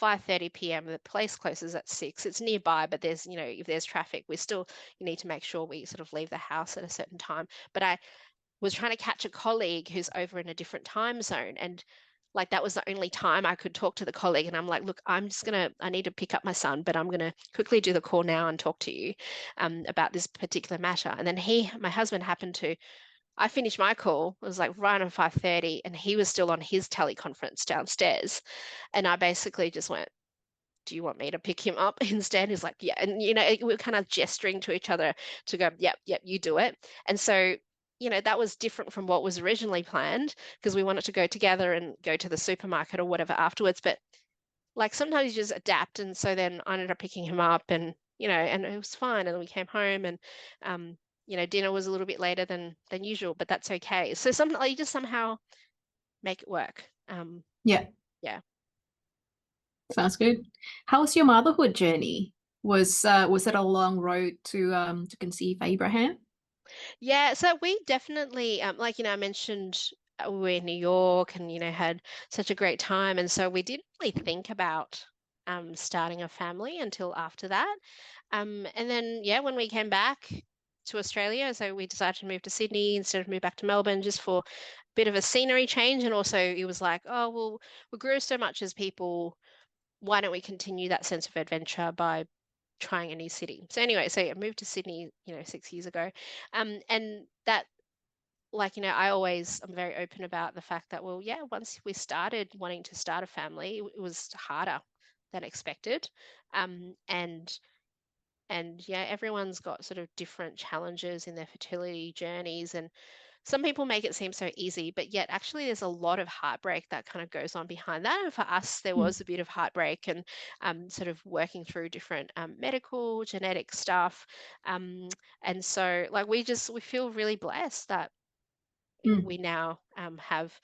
5:30 p.m. The place closes at 6. It's nearby, but there's, if there's traffic, we still, you need to make sure we sort of leave the house at a certain time. But I was trying to catch a colleague who's over in a different time zone, and like that was the only time I could talk to the colleague, and I'm like, look, I need to pick up my son, but I'm gonna quickly do the call now and talk to you about this particular matter. And then my husband happened to, I finished my call, it was like right on 5:30, and he was still on his teleconference downstairs, and I basically just went, do you want me to pick him up instead? He's like, yeah. And, we're kind of gesturing to each other to go, yep, you do it. And so, that was different from what was originally planned, because we wanted to go together and go to the supermarket or whatever afterwards. But like sometimes you just adapt. And so then I ended up picking him up, and, and it was fine. And we came home, and, dinner was a little bit later than usual, but that's okay. So like, you just somehow make it work. Yeah. Yeah. Sounds good. How was your motherhood journey? Was it a long road to conceive Abraham? Yeah, so we definitely, like, I mentioned we were in New York, and, had such a great time. And so we didn't really think about starting a family until after that. And then, yeah, when we came back to Australia, so we decided to move to Sydney instead of move back to Melbourne, just for a bit of a scenery change. And also it was like, oh, well, we grew so much as people. Why don't we continue that sense of adventure by trying a new city? So anyway, so I moved to Sydney, 6 years ago. And that, like, I'm very open about the fact that, well, yeah, once we started wanting to start a family, it was harder than expected. And yeah, everyone's got sort of different challenges in their fertility journeys, and some people make it seem so easy, but yet actually there's a lot of heartbreak that kind of goes on behind that. And for us, there Mm. was a bit of heartbreak, and sort of working through different medical, genetic stuff. And so, like, we feel really blessed that Mm. we now have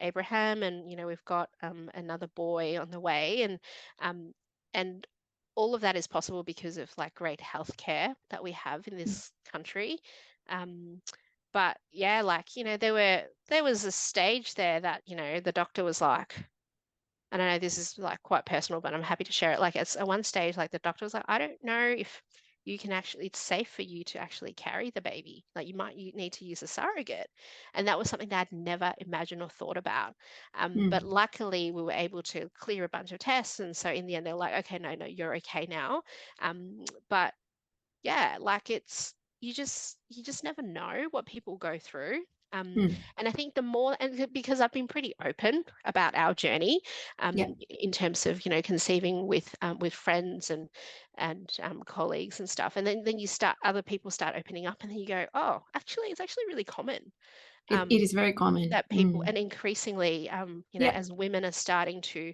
Abraham, and, we've got another boy on the way, um, and all of that is possible because of like great healthcare that we have in this country. Um, but yeah, like, there was a stage there that, the doctor was like, and I know this is like quite personal, but I'm happy to share it. Like, at one stage, like the doctor was like, I don't know if you can actually, it's safe for you to actually carry the baby. Like, you need to use a surrogate. And that was something that I'd never imagined or thought about. But Mm. luckily we were able to clear a bunch of tests. And so in the end, they're like, okay, no, you're okay now. But yeah, like you just never know what people go through. Mm. And I think the more, and because I've been pretty open about our journey, Yeah. in terms of, conceiving with friends and colleagues and stuff, and then other people start opening up, and then you go, oh, actually, it's actually really common, It is very common. that people, and increasingly, Yeah. as women are starting to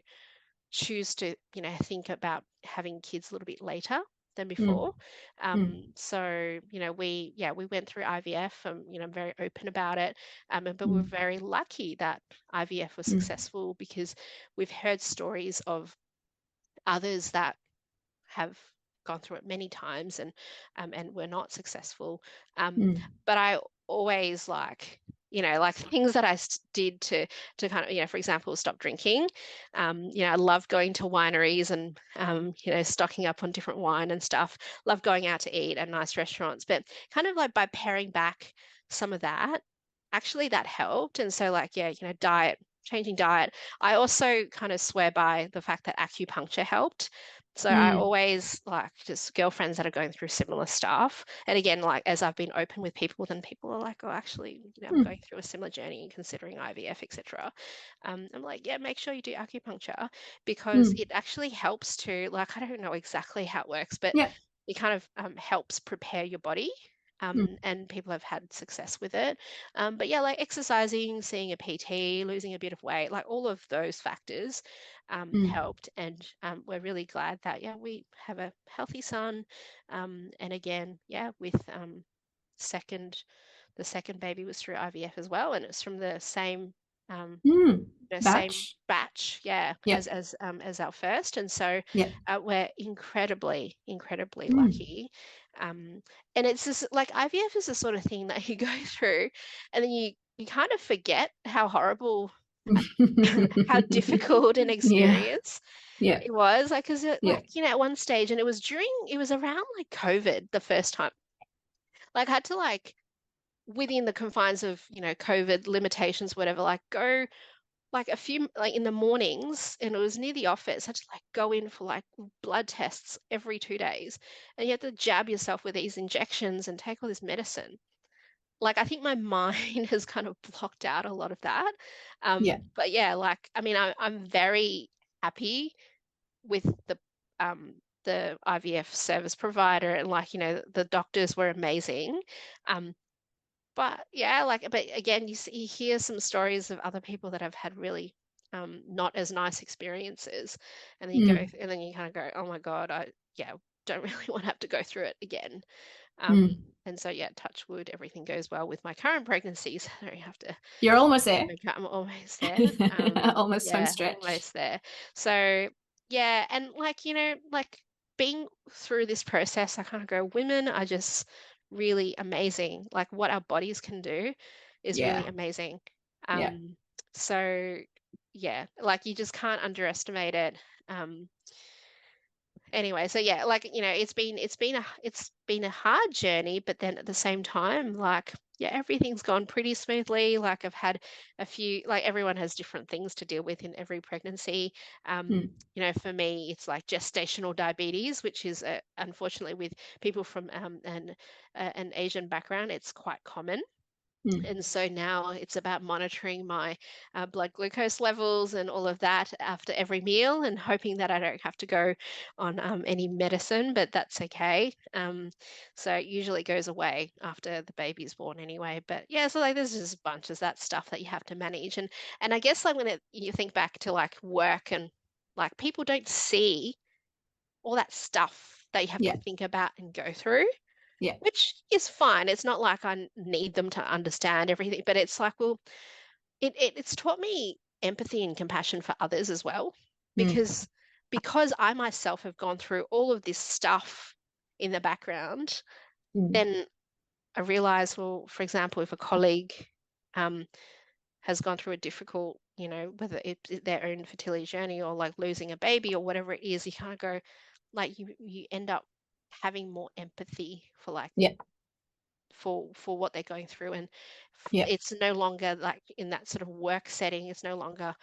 choose to, think about having kids a little bit later. than before. Mm. So, we went through IVF, I'm very open about it. But we're very lucky that IVF was successful, because we've heard stories of others that have gone through it many times and were not successful. But I always like things that I did to kind of, for example, stop drinking. I love going to wineries and stocking up on different wine and stuff. Love going out to eat at nice restaurants, but kind of like by paring back some of that, actually that helped. And so changing diet. I also kind of swear by the fact that acupuncture helped. So I always like just girlfriends that are going through similar stuff. And again, like as I've been open with people, then people are like, oh, actually, I'm going through a similar journey considering IVF, etc. I'm like, yeah, make sure you do acupuncture, because it actually helps to, like, I don't know exactly how it works, but Yeah. it kind of helps prepare your body. And people have had success with it. But yeah, like exercising, seeing a PT, losing a bit of weight, like all of those factors helped. And we're really glad that, we have a healthy son. And again, with the second baby was through IVF as well. And it's from the same same Batch. batch, Yeah. as our first. And so Yeah. we're incredibly lucky. And it's just like IVF is the sort of thing that you go through, and then you kind of forget how horrible, how difficult an Yeah. experience Yeah. it was. Like, because Yeah. at one stage, and it was around like COVID the first time. Like, I had to within the confines of COVID limitations, whatever, like go like a few like in the mornings, and it was near the office. I had to go in for blood tests every 2 days, and you have to jab yourself with these injections and take all this medicine. Like, I think my mind has kind of blocked out a lot of that. Yeah. But yeah, like, I mean, I'm very happy with the IVF service provider, and the doctors were amazing. But yeah, but again, you hear some stories of other people that have had really not as nice experiences, and then you go, and then you kind of go, oh my God, I don't really want to have to go through it again. And so touch wood, everything goes well with my current pregnancy, so I don't have to. You're almost there. I'm almost there. Almost home stretch. Almost there. So yeah, and being through this process, I kind of go, women are just really amazing. Like, what our bodies can do is really amazing. Yeah. So yeah, like you just can't underestimate it. Anyway, so yeah, it's been a hard journey, but then at the same time, everything's gone pretty smoothly. Like, I've had a few, like, everyone has different things to deal with in every pregnancy. For me, it's like gestational diabetes, which is unfortunately with people from an Asian background, it's quite common. And so now it's about monitoring my blood glucose levels and all of that after every meal, and hoping that I don't have to go on any medicine, but that's okay. So it usually goes away after the baby's born anyway. But yeah, so there's just a bunch of that stuff that you have to manage. And I guess when you think back to work, and people don't see all that stuff that you have to think about and go through. Yeah. Which is fine. It's not like I need them to understand everything, but it's like, well, it's taught me empathy and compassion for others as well, because I myself have gone through all of this stuff in the background. Then I realize, well, for example, if a colleague has gone through a difficult, whether it's their own fertility journey or losing a baby or whatever it is, you kind of go, you end up having more empathy for for what they're going through. And it's no longer in that sort of work setting. It's no longer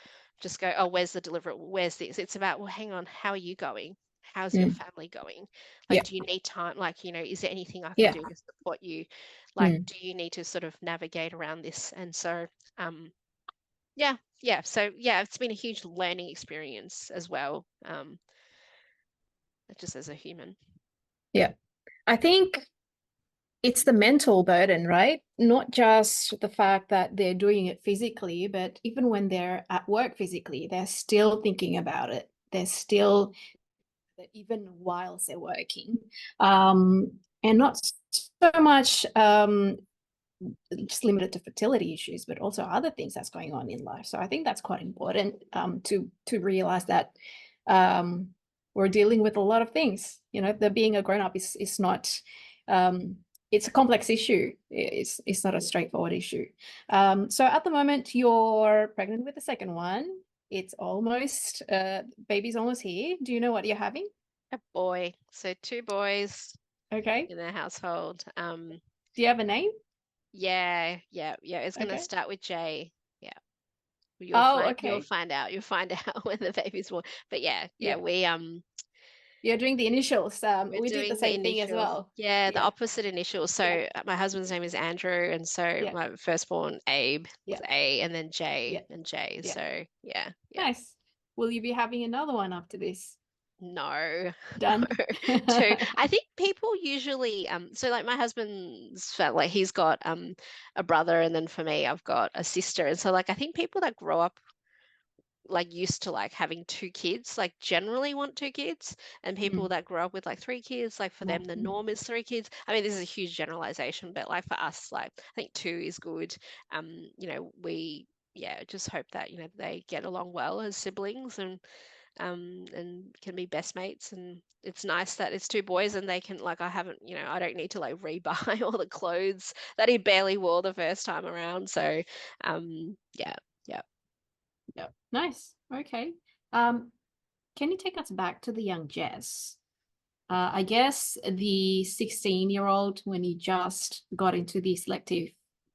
just go, oh, where's the deliverable, where's this? It's about, well, hang on, how are you going? How's your family going? Do you need time? Is there anything I can do to support you? Do you need to sort of navigate around this? And so so it's been a huge learning experience as well, just as a human. I think it's the mental burden, right? Not just the fact that they're doing it physically, but even when they're at work physically, they're still thinking about it. They're still even whilst they're working, and not so much just limited to fertility issues, but also other things that's going on in life. So I think that's quite important to realize that we're dealing with a lot of things. You know, the being a grown up is not. It's a complex issue. It's not a straightforward issue. So at the moment, you're pregnant with the second one. It's almost baby's almost here. Do you know what you're having? A boy. So 2 boys Okay. in the household. Do you have a name? Yeah. It's gonna Okay. start with J. Yeah. Oh, You'll okay. find out. You'll find out when the baby's born. But yeah, Yeah. we You're doing the initials. we're We did the doing the same thing as initials. well. Yeah, the Yeah. opposite initials. So Yeah. my husband's name is Andrew, and so Yeah. my firstborn Abe was Yeah. A, and then Yeah. J and J. Yeah. So yeah. Nice. Will you be having another one after this? No, Done. no. 2. I think people usually so like my husband's like he's got a brother, and then for me I've got a sister, and so like I think people that grow up like used to like having 2 kids like generally want 2 kids, and people Mm. that grow up with like 3 kids, like for them the Mm. norm is 3 kids. I mean, this is a huge generalization, but like for us, like I think 2 is good. We just hope that they get along well as siblings, and can be best mates. And it's nice that it's 2 boys, and they can like I don't need to like rebuy all the clothes that he barely wore the first time around. So yeah. Yeah. Nice. Okay. Can you take us back to the young Jess? I guess the 16-year-old when you just got into the selective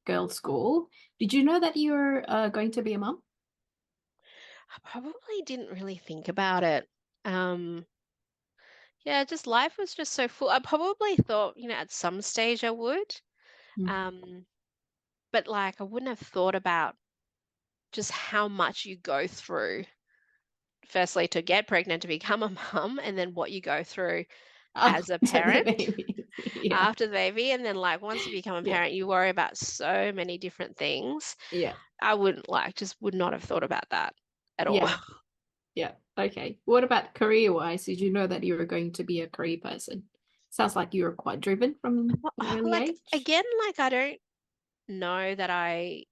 girls' school. Did you know that you're going to be a mum? I probably didn't really think about it. Um, yeah, just life was just so full. I probably thought, at some stage I would. Mm. Um, but like I wouldn't have thought about just how much you go through, firstly to get pregnant, to become a mum, and then what you go through as a After the parent baby. Yeah. after the baby. And then like once you become a Yeah. parent, you worry about so many different things. Yeah. I just would not have thought about that at all. Yeah. Yeah. Okay. What about career-wise? Did you know that you were going to be a career person? Sounds like you were quite driven from an early Like age. again, like I don't know that I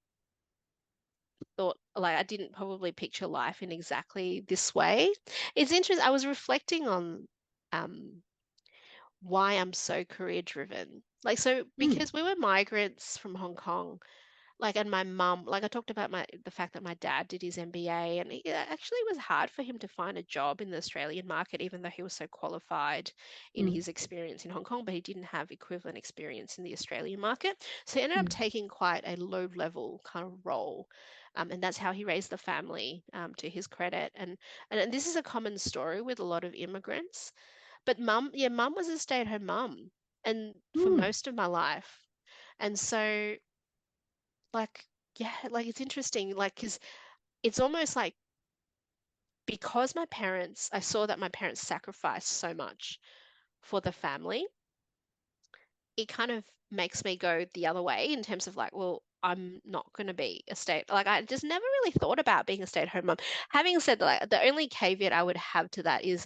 thought, like I didn't probably picture life in exactly this way. It's interesting. I was reflecting on um, why I'm so career driven. Like so Mm. because we were migrants from Hong Kong, like and my mum, like I talked about the fact that my dad did his MBA, and it actually was hard for him to find a job in the Australian market, even though he was so qualified in Mm. his experience in Hong Kong, but he didn't have equivalent experience in the Australian market. So he ended up Mm. taking quite a low level kind of role. And that's how he raised the family, to his credit. And this is a common story with a lot of immigrants. But mum was a stay-at-home mum, and for Mm. most of my life. And so like, yeah, like it's interesting, like, because it's almost like because I saw that my parents sacrificed so much for the family, it kind of makes me go the other way in terms of like, well, I'm not going to be like, I just never really thought about being a stay-at-home mom. Having said that, like, the only caveat I would have to that is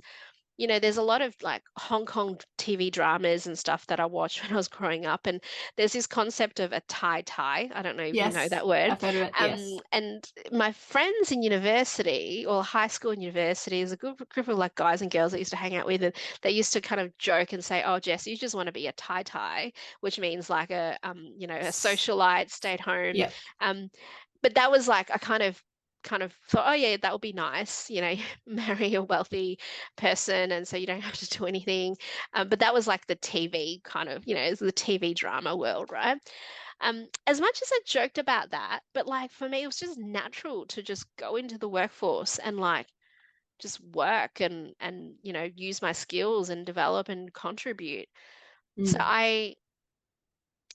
there's a lot of like Hong Kong TV dramas and stuff that I watched when I was growing up, and there's this concept of a tie. I don't know if you know Yes, that word. I've heard of it. Yes. And my friends in university or high school and university is a good group of like guys and girls that used to hang out with, and they used to kind of joke and say, "Oh, Jess, you just want to be a tie," which means like a socialite, stay at home. Yeah. Um, but that was like I kind of thought, oh yeah, that would be nice, marry a wealthy person, and so you don't have to do anything. But that was like the TV kind of, it's the TV drama world, right? As much as I joked about that, but like for me, it was just natural to just go into the workforce and like just work and use my skills and develop and contribute. So Mm.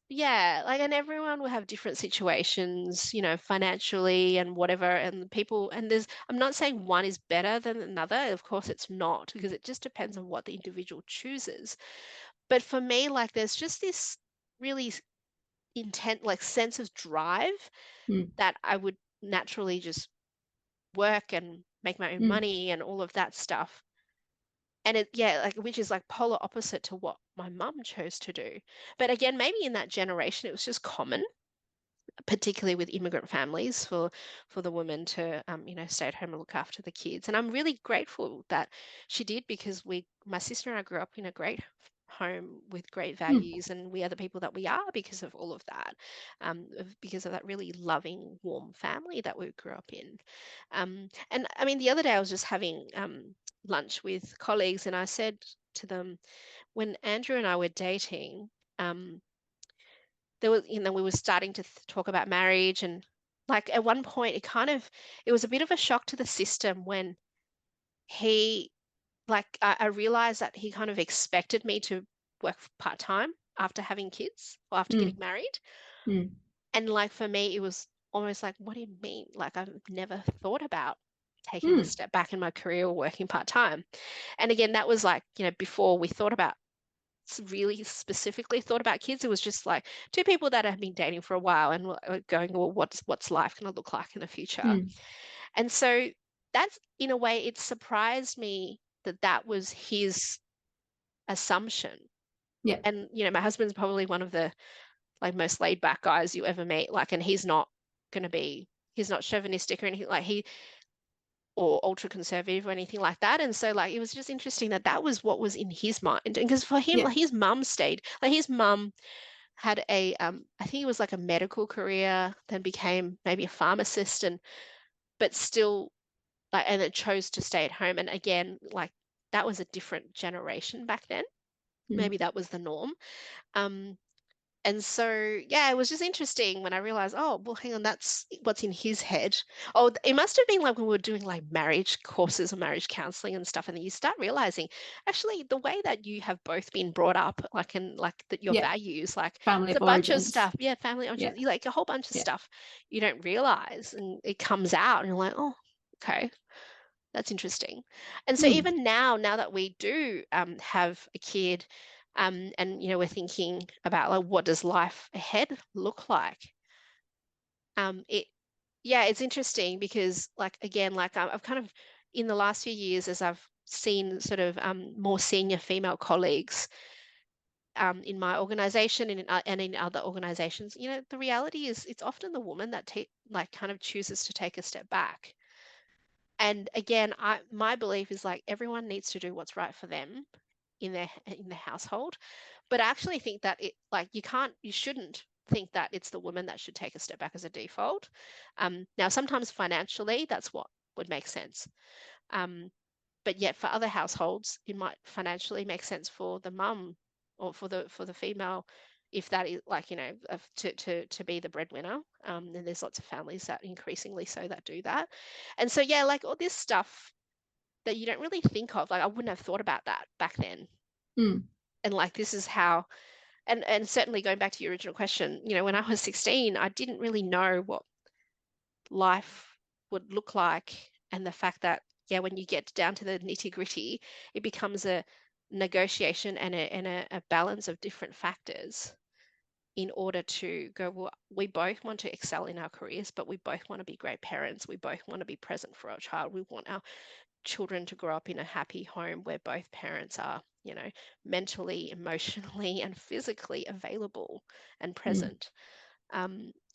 yeah, like, and everyone will have different situations, financially and whatever, and people, and I'm not saying one is better than another. Of course, it's not, because it just depends on what the individual chooses. But for me, like, there's just this really intent, like, sense of drive Mm. that I would naturally just work and make my own Mm. money and all of that stuff. and which is like polar opposite to what my mum chose to do. But again, maybe in that generation, it was just common, particularly with immigrant families, for the woman to stay at home and look after the kids. And I'm really grateful that she did, because my sister and I grew up in a great home with great values, and we are the people that we are because of all of that, because of that really loving, warm family that we grew up in. And I mean, the other day I was just having lunch with colleagues, and I said to them, when Andrew and I were dating, there was, we were starting to talk about marriage, and like at one point it was a bit of a shock to the system when he, like, I realized that he kind of expected me to work part-time after having kids or after getting married. And like for me, it was almost like, what do you mean? Like, I've never thought about taking a step back in my career or working part-time. And again, that was like, before we thought about really specifically thought about kids. It was just like two people that have been dating for a while and going, well, what's life going to look like in the future? And so that's, in a way, it surprised me that was his assumption. Yeah. And my husband's probably one of the like most laid back guys you ever meet, like, and he's not chauvinistic or anything, like or ultra conservative or anything like that. And so like it was just interesting that was what was in his mind. And because for him, like, his mum had a I think it was like a medical career, then became maybe a pharmacist, but still, like, and it chose to stay at home. And again, like, that was a different generation back then. Maybe that was the norm. And so, yeah, it was just interesting when I realized, oh, well, hang on, that's what's in his head. Oh, it must have been like when we were doing like marriage courses or marriage counseling and stuff. And then you start realizing, actually, the way that you have both been brought up, like, and like that your values, like, family it's of a bunch of origins. stuff. Yeah, family origins, like a whole bunch of stuff you don't realize. And it comes out and you're like, oh, okay. That's interesting. And so even now that we do have a kid, and we're thinking about, like, what does life ahead look like? It's interesting because, like, again, like, I've kind of, in the last few years, as I've seen sort of more senior female colleagues in my organization and in other organizations, the reality is it's often the woman that kind of chooses to take a step back. And again, my belief is, like, everyone needs to do what's right for them in their household. But I actually think that you shouldn't think that it's the woman that should take a step back as a default. Now, sometimes financially, that's what would make sense. But yet for other households, it might financially make sense for the mum or for the female, if that is, like, to be the breadwinner. And there's lots of families that increasingly so that do that. And so, yeah, like, all this stuff that you don't really think of, like, I wouldn't have thought about that back then. And like, this is how, and certainly going back to your original question, when I was 16, I didn't really know what life would look like. And the fact that, when you get down to the nitty-gritty, it becomes a negotiation and a balance of different factors in order to go, well, we both want to excel in our careers, but we both want to be great parents. We both want to be present for our child. We want our children to grow up in a happy home where both parents are, mentally, emotionally, and physically available and present.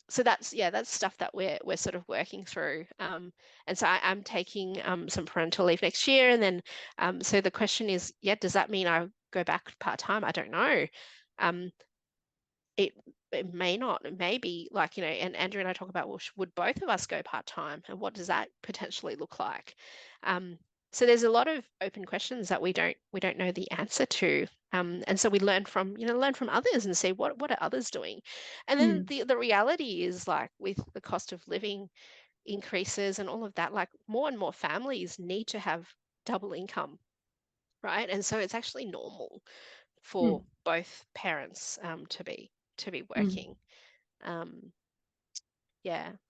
So that's stuff that we're sort of working through. And so I'm taking some parental leave next year. And then, so the question is, does that mean I go back part-time? I don't know. It may not. It may be like, and Andrew and I talk about, well, would both of us go part-time? And what does that potentially look like? So there's a lot of open questions that we don't know the answer to. And so we learn from others and see what are others doing. And then the reality is, like, with the cost of living increases and all of that, like, more and more families need to have double income, right? And so it's actually normal for both parents to be working.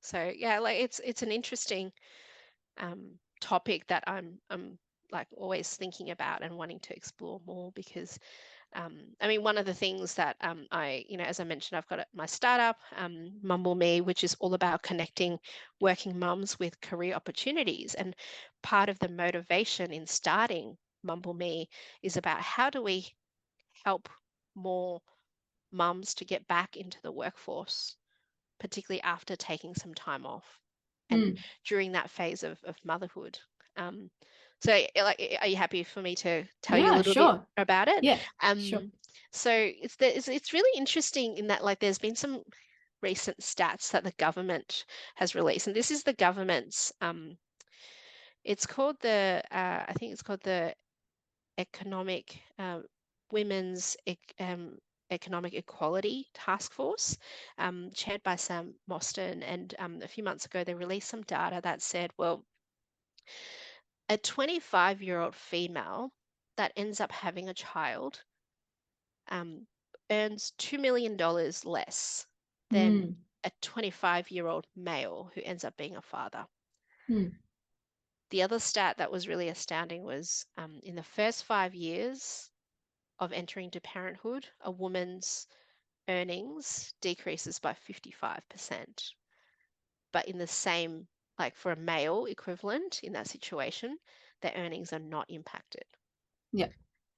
So like, it's an interesting topic that I'm like always thinking about and wanting to explore more, because I mean, one of the things that I, as I mentioned, I've got my startup, MumbleMe, which is all about connecting working mums with career opportunities. And part of the motivation in starting MumbleMe is about how do we help more mums to get back into the workforce, particularly after taking some time off and during that phase of motherhood. So like, are you happy for me to tell you a Yeah, little bit sure. about it? Yeah, sure. So it's really interesting in that, like, there's been some recent stats that the government has released, and this is the government's it's called the I think it's called the economic women's economic equality task force, chaired by Sam Mostyn. And a few months ago they released some data that said, well, a 25-year-old female that ends up having a child earns $2 million less than a 25-year-old male who ends up being a father. The other stat that was really astounding was in the first 5 years of entering into parenthood, a woman's earnings decreases by 55%. But in the same, like for a male equivalent in that situation, their earnings are not impacted. Yeah.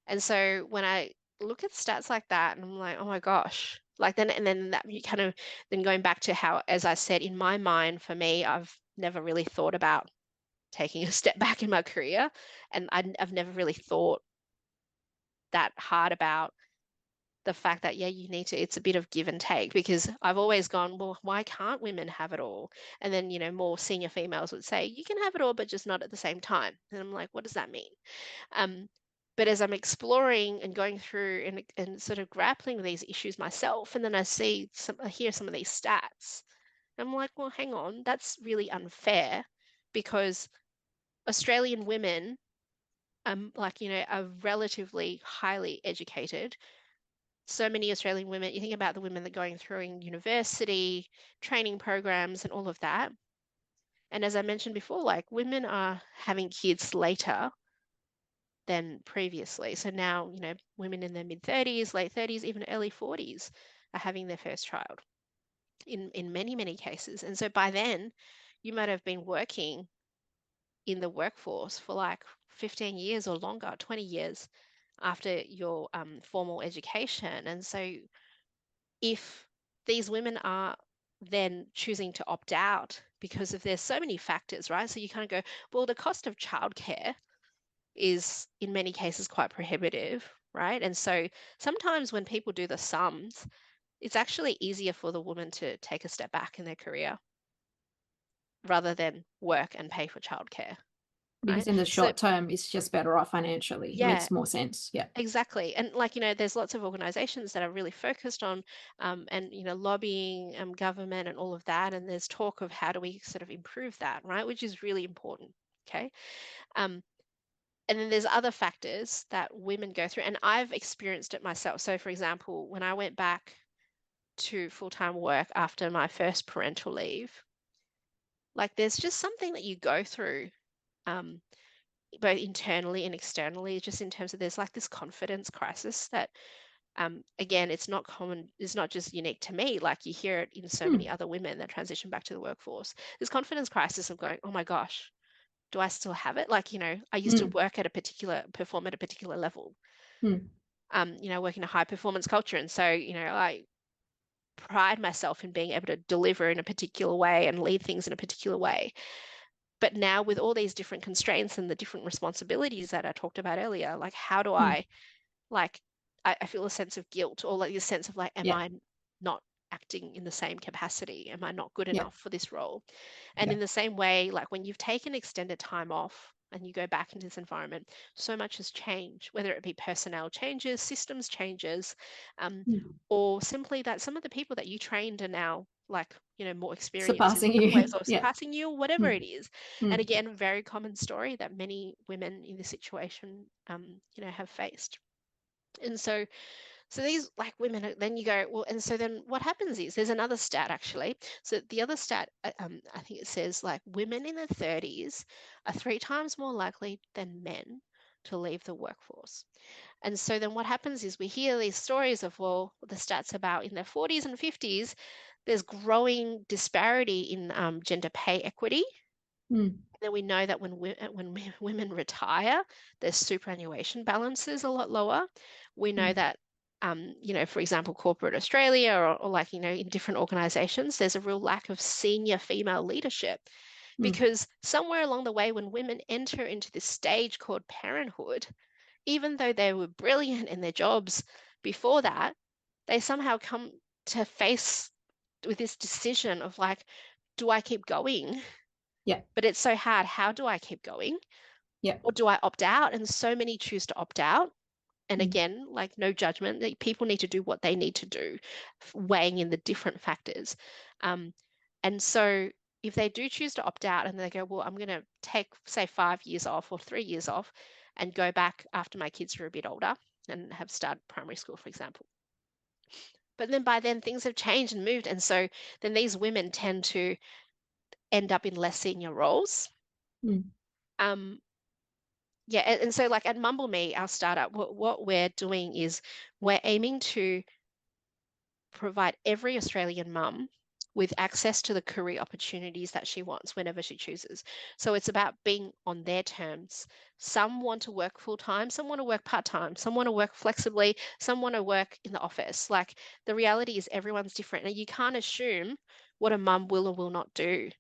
And so when I look at stats like that, and I'm like, oh my gosh, like then that you kind of then going back to how, as I said, in my mind, for me, I've never really thought about taking a step back in my career, and I've never really thought that hard about the fact that, yeah, you need to, it's a bit of give and take, because I've always gone, well, why can't women have it all? And then, you know, more senior females would say, you can have it all, but just not at the same time. And I'm like, what does that mean? But as I'm exploring and going through and sort of grappling with these issues myself, and then I hear some of these stats, I'm like, well, hang on, that's really unfair, because Australian women, like, you know, are relatively highly educated. So many Australian women, you think about the women that are going through in university, training programs and all of that. And as I mentioned before, like, women are having kids later than previously. So now, you know, women in their mid-30s, late 30s, even early 40s are having their first child in many, many cases. And so by then, you might have been working in the workforce for like 15 years or longer, 20 years after your formal education. And so if these women are then choosing to opt out because of there's so many factors, right? So you kind of go, well, the cost of childcare is in many cases quite prohibitive, right? And so sometimes when people do the sums, it's actually easier for the woman to take a step back in their career rather than work and pay for childcare, Because right? in the So short term, it's just better off financially. It yeah, makes more sense. Yeah. exactly. And like, you know, there's lots of organizations that are really focused on and, you know, lobbying government and all of that. And there's talk of how do we sort of improve that, right? Which is really important. Okay. And then there's other factors that women go through, and I've experienced it myself. So for example, when I went back to full-time work after my first parental leave, like there's just something that you go through um, both internally and externally, just in terms of there's like this confidence crisis that again, it's not common, it's not just unique to me, like you hear it in so many other women that transition back to the workforce. This confidence crisis of going, oh my gosh, do I still have it? Like, you know, I used to perform at a particular level, you know, work in a high performance culture. And so, you know, I pride myself in being able to deliver in a particular way and lead things in a particular way. But now with all these different constraints and the different responsibilities that I talked about earlier, like how do I, like, I feel a sense of guilt, or like a sense of like, am Yeah. I not acting in the same capacity? Am I not good Yeah. enough for this role? And Yeah. in the same way, like when you've taken extended time off and you go back into this environment, so much has changed, whether it be personnel changes, systems changes, or simply that some of the people that you trained are now, like, you know, more experienced in Surpassing some ways you. or Yeah. surpassing you, or whatever it is. And Mm. again, very common story that many women in this situation, you know, have faced. And so these like women, then you go, well, and so then what happens is there's another stat actually. So the other stat, I think it says like women in their 30s are 3 times more likely than men to leave the workforce. And so then what happens is we hear these stories of, well, the stats about in their 40s and 50s, there's growing disparity in gender pay equity. Mm. Then we know that when women retire, their superannuation balance is a lot lower. We know Mm. that, for example, corporate Australia or like, in different organizations, there's a real lack of senior female leadership Mm. because somewhere along the way, when women enter into this stage called parenthood, even though they were brilliant in their jobs before that, they somehow come to face with this decision of like, do I keep going? Yeah. But it's so hard. How do I keep going? Yeah. Or do I opt out? And so many choose to opt out. And Mm. again, like no judgment, people need to do what they need to do, weighing in the different factors. And so if they do choose to opt out and they go, well, I'm going to take, say, 5 years off or 3 years off and go back after my kids are a bit older and have started primary school, for example. But then by then things have changed and moved. And so then these women tend to end up in less senior roles. Mm. Um, yeah, and so like at MumbleMe, our startup, what we're doing is we're aiming to provide every Australian mum with access to the career opportunities that she wants whenever she chooses. So it's about being on their terms. Some want to work full time, some want to work part time, some want to work flexibly, some want to work in the office. Like the reality is everyone's different, and you can't assume what a mum will or will not do.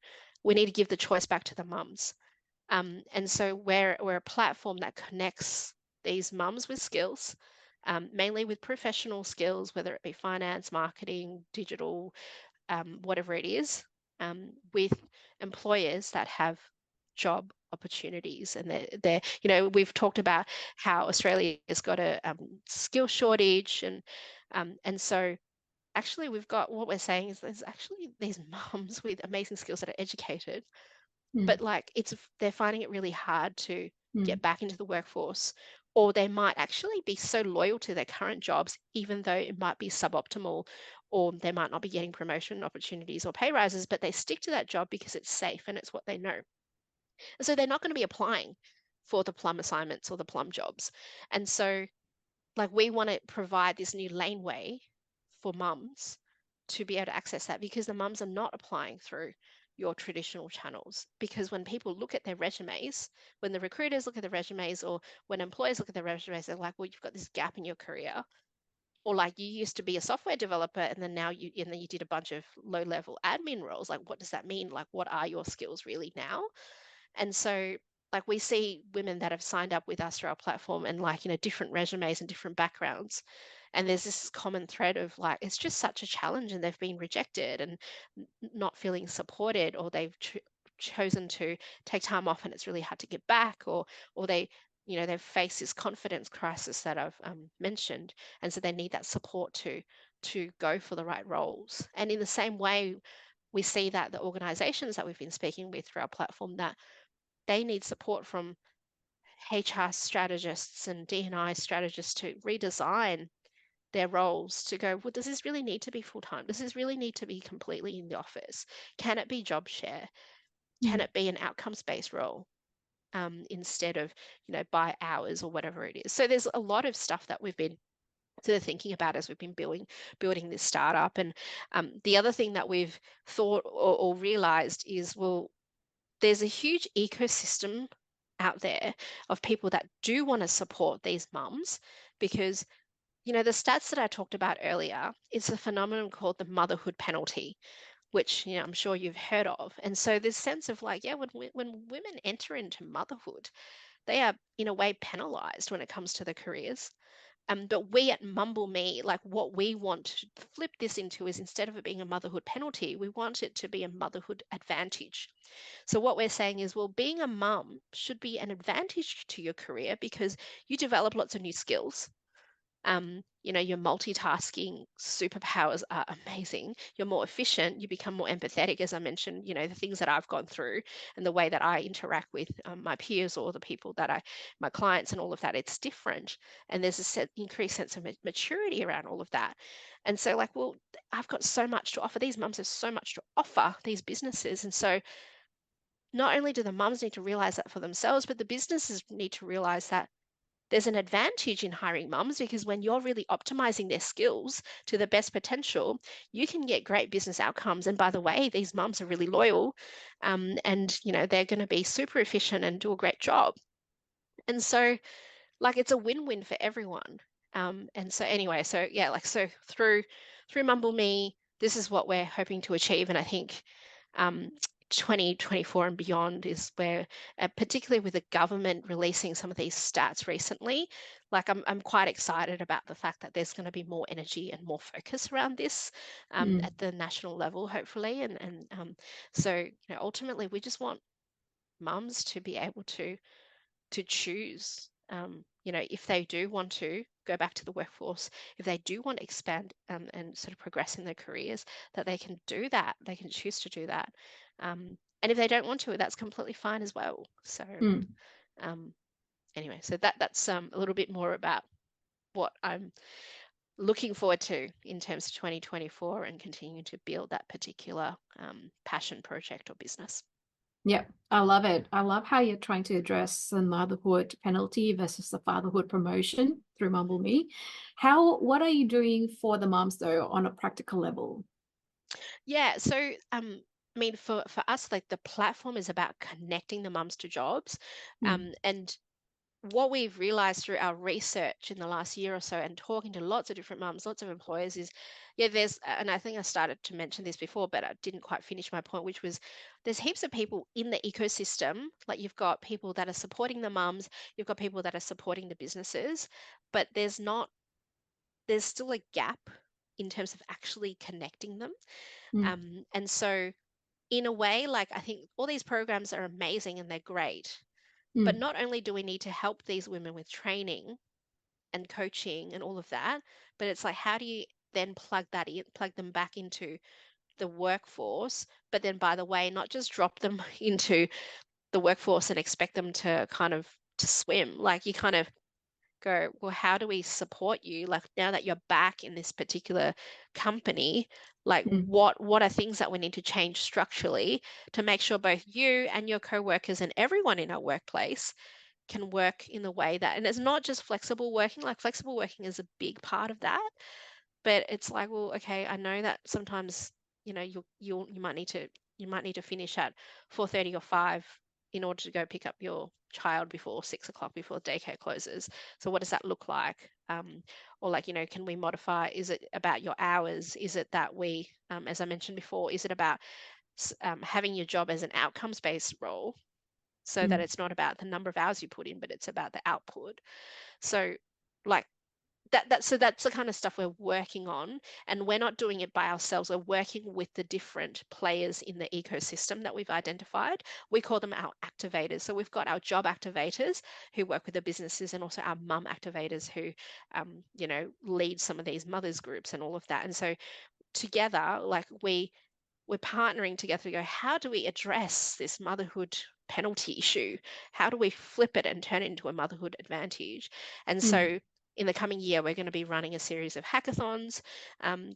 We need to give the choice back to the mums. And so we're a platform that connects these mums with skills, mainly with professional skills, whether it be finance, marketing, digital, whatever it is, with employers that have job opportunities. And we've talked about how Australia has got a skill shortage, and so actually we've got what we're saying is there's actually these mums with amazing skills that are educated, but Mm. like they're finding it really hard to Mm. get back into the workforce, or they might actually be so loyal to their current jobs even though it might be suboptimal, or they might not be getting promotion opportunities or pay rises, but they stick to that job because it's safe and it's what they know. And so they're not going to be applying for the plum assignments or the plum jobs. And so like we want to provide this new laneway for mums to be able to access that, because the mums are not applying through your traditional channels. Because when people look at their resumes, when the recruiters look at the resumes, or when employers look at their resumes, they're like, well, you've got this gap in your career, or like you used to be a software developer and then you did a bunch of low level admin roles. Like what does that mean? Like what are your skills really now? And so like we see women that have signed up with us through our platform and like, different resumes and different backgrounds. And there's this common thread of like, it's just such a challenge and they've been rejected and not feeling supported, or they've chosen to take time off and it's really hard to get back, or they've faced this confidence crisis that I've mentioned. And so they need that support to go for the right roles. And in the same way, we see that the organizations that we've been speaking with through our platform, that they need support from HR strategists and D&I strategists to redesign their roles to go, well, does this really need to be full time? Does this really need to be completely in the office? Can it be job share? Can Mm. it be an outcomes based role instead of, by hours or whatever it is? So there's a lot of stuff that we've been sort of thinking about as we've been building this startup. And the other thing that we've thought or realized is, well, there's a huge ecosystem out there of people that do want to support these mums, because the stats that I talked about earlier, it's a phenomenon called the motherhood penalty, which I'm sure you've heard of. And so this sense of like, yeah, when women enter into motherhood, they are in a way penalized when it comes to their careers. But we at MumbleMe, like what we want to flip this into is, instead of it being a motherhood penalty, we want it to be a motherhood advantage. So what we're saying is, well, being a mum should be an advantage to your career because you develop lots of new skills. Your multitasking superpowers are amazing. You're more efficient. You become more empathetic, as I mentioned, the things that I've gone through and the way that I interact with my peers or the people my clients and all of that, it's different. And there's a increased sense of maturity around all of that. And so like, well, I've got so much to offer. These mums have so much to offer these businesses. And so not only do the mums need to realize that for themselves, but the businesses need to realize that there's an advantage in hiring mums, because when you're really optimizing their skills to the best potential, you can get great business outcomes. And by the way, these mums are really loyal, and they're going to be super efficient and do a great job. And so, like, it's a win-win for everyone. And so anyway, so yeah, like, so through MumbleMe, this is what we're hoping to achieve. And I think 2024 and beyond is where, particularly with the government releasing some of these stats recently, like, I'm quite excited about the fact that there's going to be more energy and more focus around this at the national level, hopefully. And so ultimately, we just want mums to be able to choose, if they do want to go back to the workforce, if they do want to expand and sort of progress in their careers, that they can do that. They can choose to do that. And if they don't want to, that's completely fine as well. So anyway, so that's a little bit more about what I'm looking forward to in terms of 2024 and continuing to build that particular passion project or business. Yeah, I love it. I love how you're trying to address the motherhood penalty versus the fatherhood promotion through MumbleMe. What are you doing for the moms though on a practical level? Yeah, so I mean, for us, like, the platform is about connecting the mums to jobs. And what we've realized through our research in the last year or so and talking to lots of different mums, lots of employers is, yeah, and I think I started to mention this before, but I didn't quite finish my point, which was there's heaps of people in the ecosystem. Like, you've got people that are supporting the mums, you've got people that are supporting the businesses, but there's still a gap in terms of actually connecting them. And so in a way, like, I think all these programs are amazing and they're great, but not only do we need to help these women with training and coaching and all of that, but it's like, how do you then plug them back into the workforce, but then, by the way, not just drop them into the workforce and expect them to kind of to swim. Like, you kind of go, well, how do we support you? Like, now that you're back in this particular company, like, what are things that we need to change structurally to make sure both you and your co-workers and everyone in our workplace can work in the way that, and it's not just flexible working. Like, flexible working is a big part of that, but it's like, well, okay, I know that sometimes you might need to finish at 4:30 or 5 in order to go pick up your child before 6 o'clock, before daycare closes. So what does that look like? Or, like, can we modify? Is it about your hours? Is it that we, as I mentioned before, is it about having your job as an outcomes-based role, so that it's not about the number of hours you put in, but it's about the output? So, like, so that's the kind of stuff we're working on, and we're not doing it by ourselves. We're working with the different players in the ecosystem that we've identified. We call them our activators. So we've got our job activators who work with the businesses, and also our mum activators who lead some of these mothers groups and all of that. And so together, like, we're partnering together to go, how do we address this motherhood penalty issue? How do we flip it and turn it into a motherhood advantage? And so in the coming year, we're going to be running a series of hackathons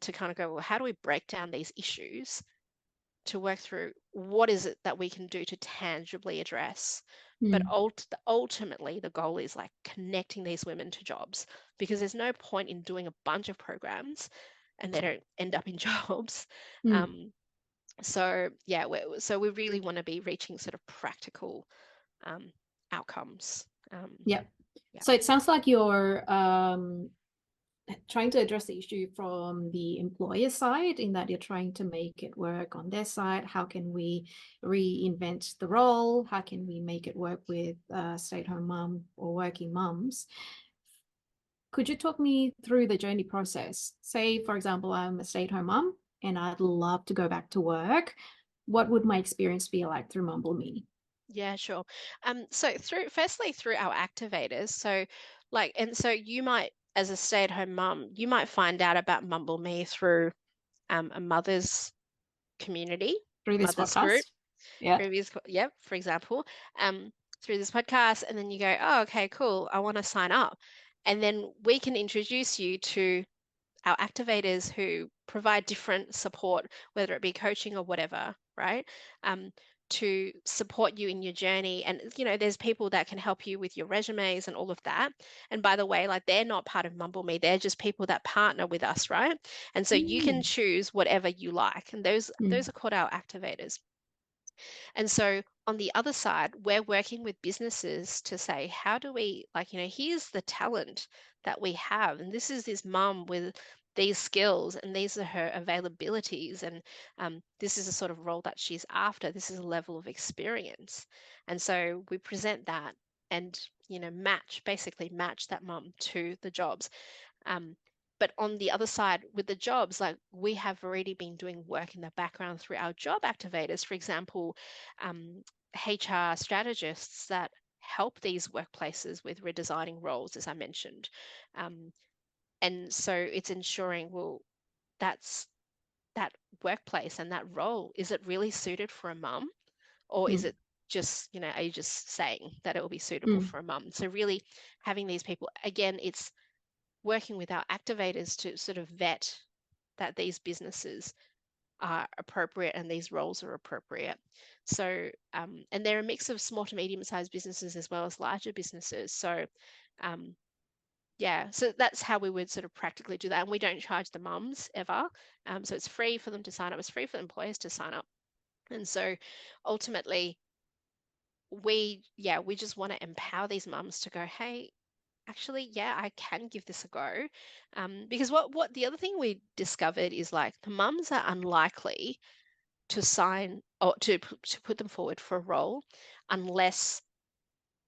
to kind of go, well, how do we break down these issues to work through what is it that we can do to tangibly address? But ultimately, the goal is, like, connecting these women to jobs, because there's no point in doing a bunch of programs and they don't end up in jobs. So yeah, we really want to be reaching sort of practical outcomes. Yeah. So it sounds like you're trying to address the issue from the employer side, in that you're trying to make it work on their side. How can we reinvent the role? How can we make it work with stay-at-home mom or working mums? Could you talk me through the journey process? Say, for example, I'm a stay-at-home mom and I'd love to go back to work. What would my experience be like through MumbleMe? Yeah, sure. So firstly through our activators. So, like, and so you might, as a stay-at-home mum, you might find out about MumbleMe through a mother's community, Through this mother's group, podcast? Yeah. for example, through this podcast, and then you go, oh, okay, cool, I want to sign up. And then we can introduce you to our activators who provide different support, whether it be coaching or whatever, right? to support you in your journey. And, there's people that can help you with your resumes and all of that. And by the way, like, they're not part of MumbleMe, they're just people that partner with us, right? And so you can choose whatever you like. And those are called our activators. And so on the other side, we're working with businesses to say, how do we, like, here's the talent that we have. And this is this mum with these skills, and these are her availabilities. And this is a sort of role that she's after. This is a level of experience. And so we present that and, basically match that mum to the jobs. But on the other side, with the jobs, like, we have already been doing work in the background through our job activators, for example, HR strategists that help these workplaces with redesigning roles, as I mentioned. And so it's ensuring, well, that's that workplace and that role, is it really suited for a mum? Or is it just, are you just saying that it will be suitable for a mum? So really having these people, again, it's working with our activators to sort of vet that these businesses are appropriate and these roles are appropriate. So, and they're a mix of small to medium-sized businesses as well as larger businesses. So, yeah, so that's how we would sort of practically do that. And we don't charge the mums ever. So it's free for them to sign up. It's free for employers to sign up. And so ultimately, we just want to empower these mums to go, hey, actually, yeah, I can give this a go. Because what the other thing we discovered is, like, the mums are unlikely to sign or to put them forward for a role unless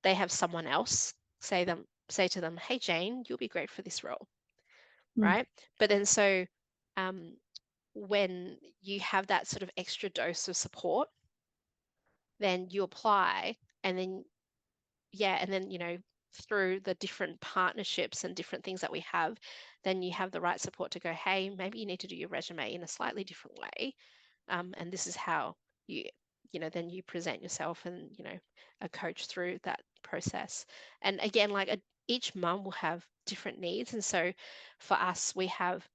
they have someone else say to them, hey, Jane, you'll be great for this role, right? But then so when you have that sort of extra dose of support, then you apply, and then through the different partnerships and different things that we have, then you have the right support to go, hey, maybe you need to do your resume in a slightly different way. And this is how then you present yourself, and, a coach through that process. And again, like, each mum will have different needs. And so for us, we have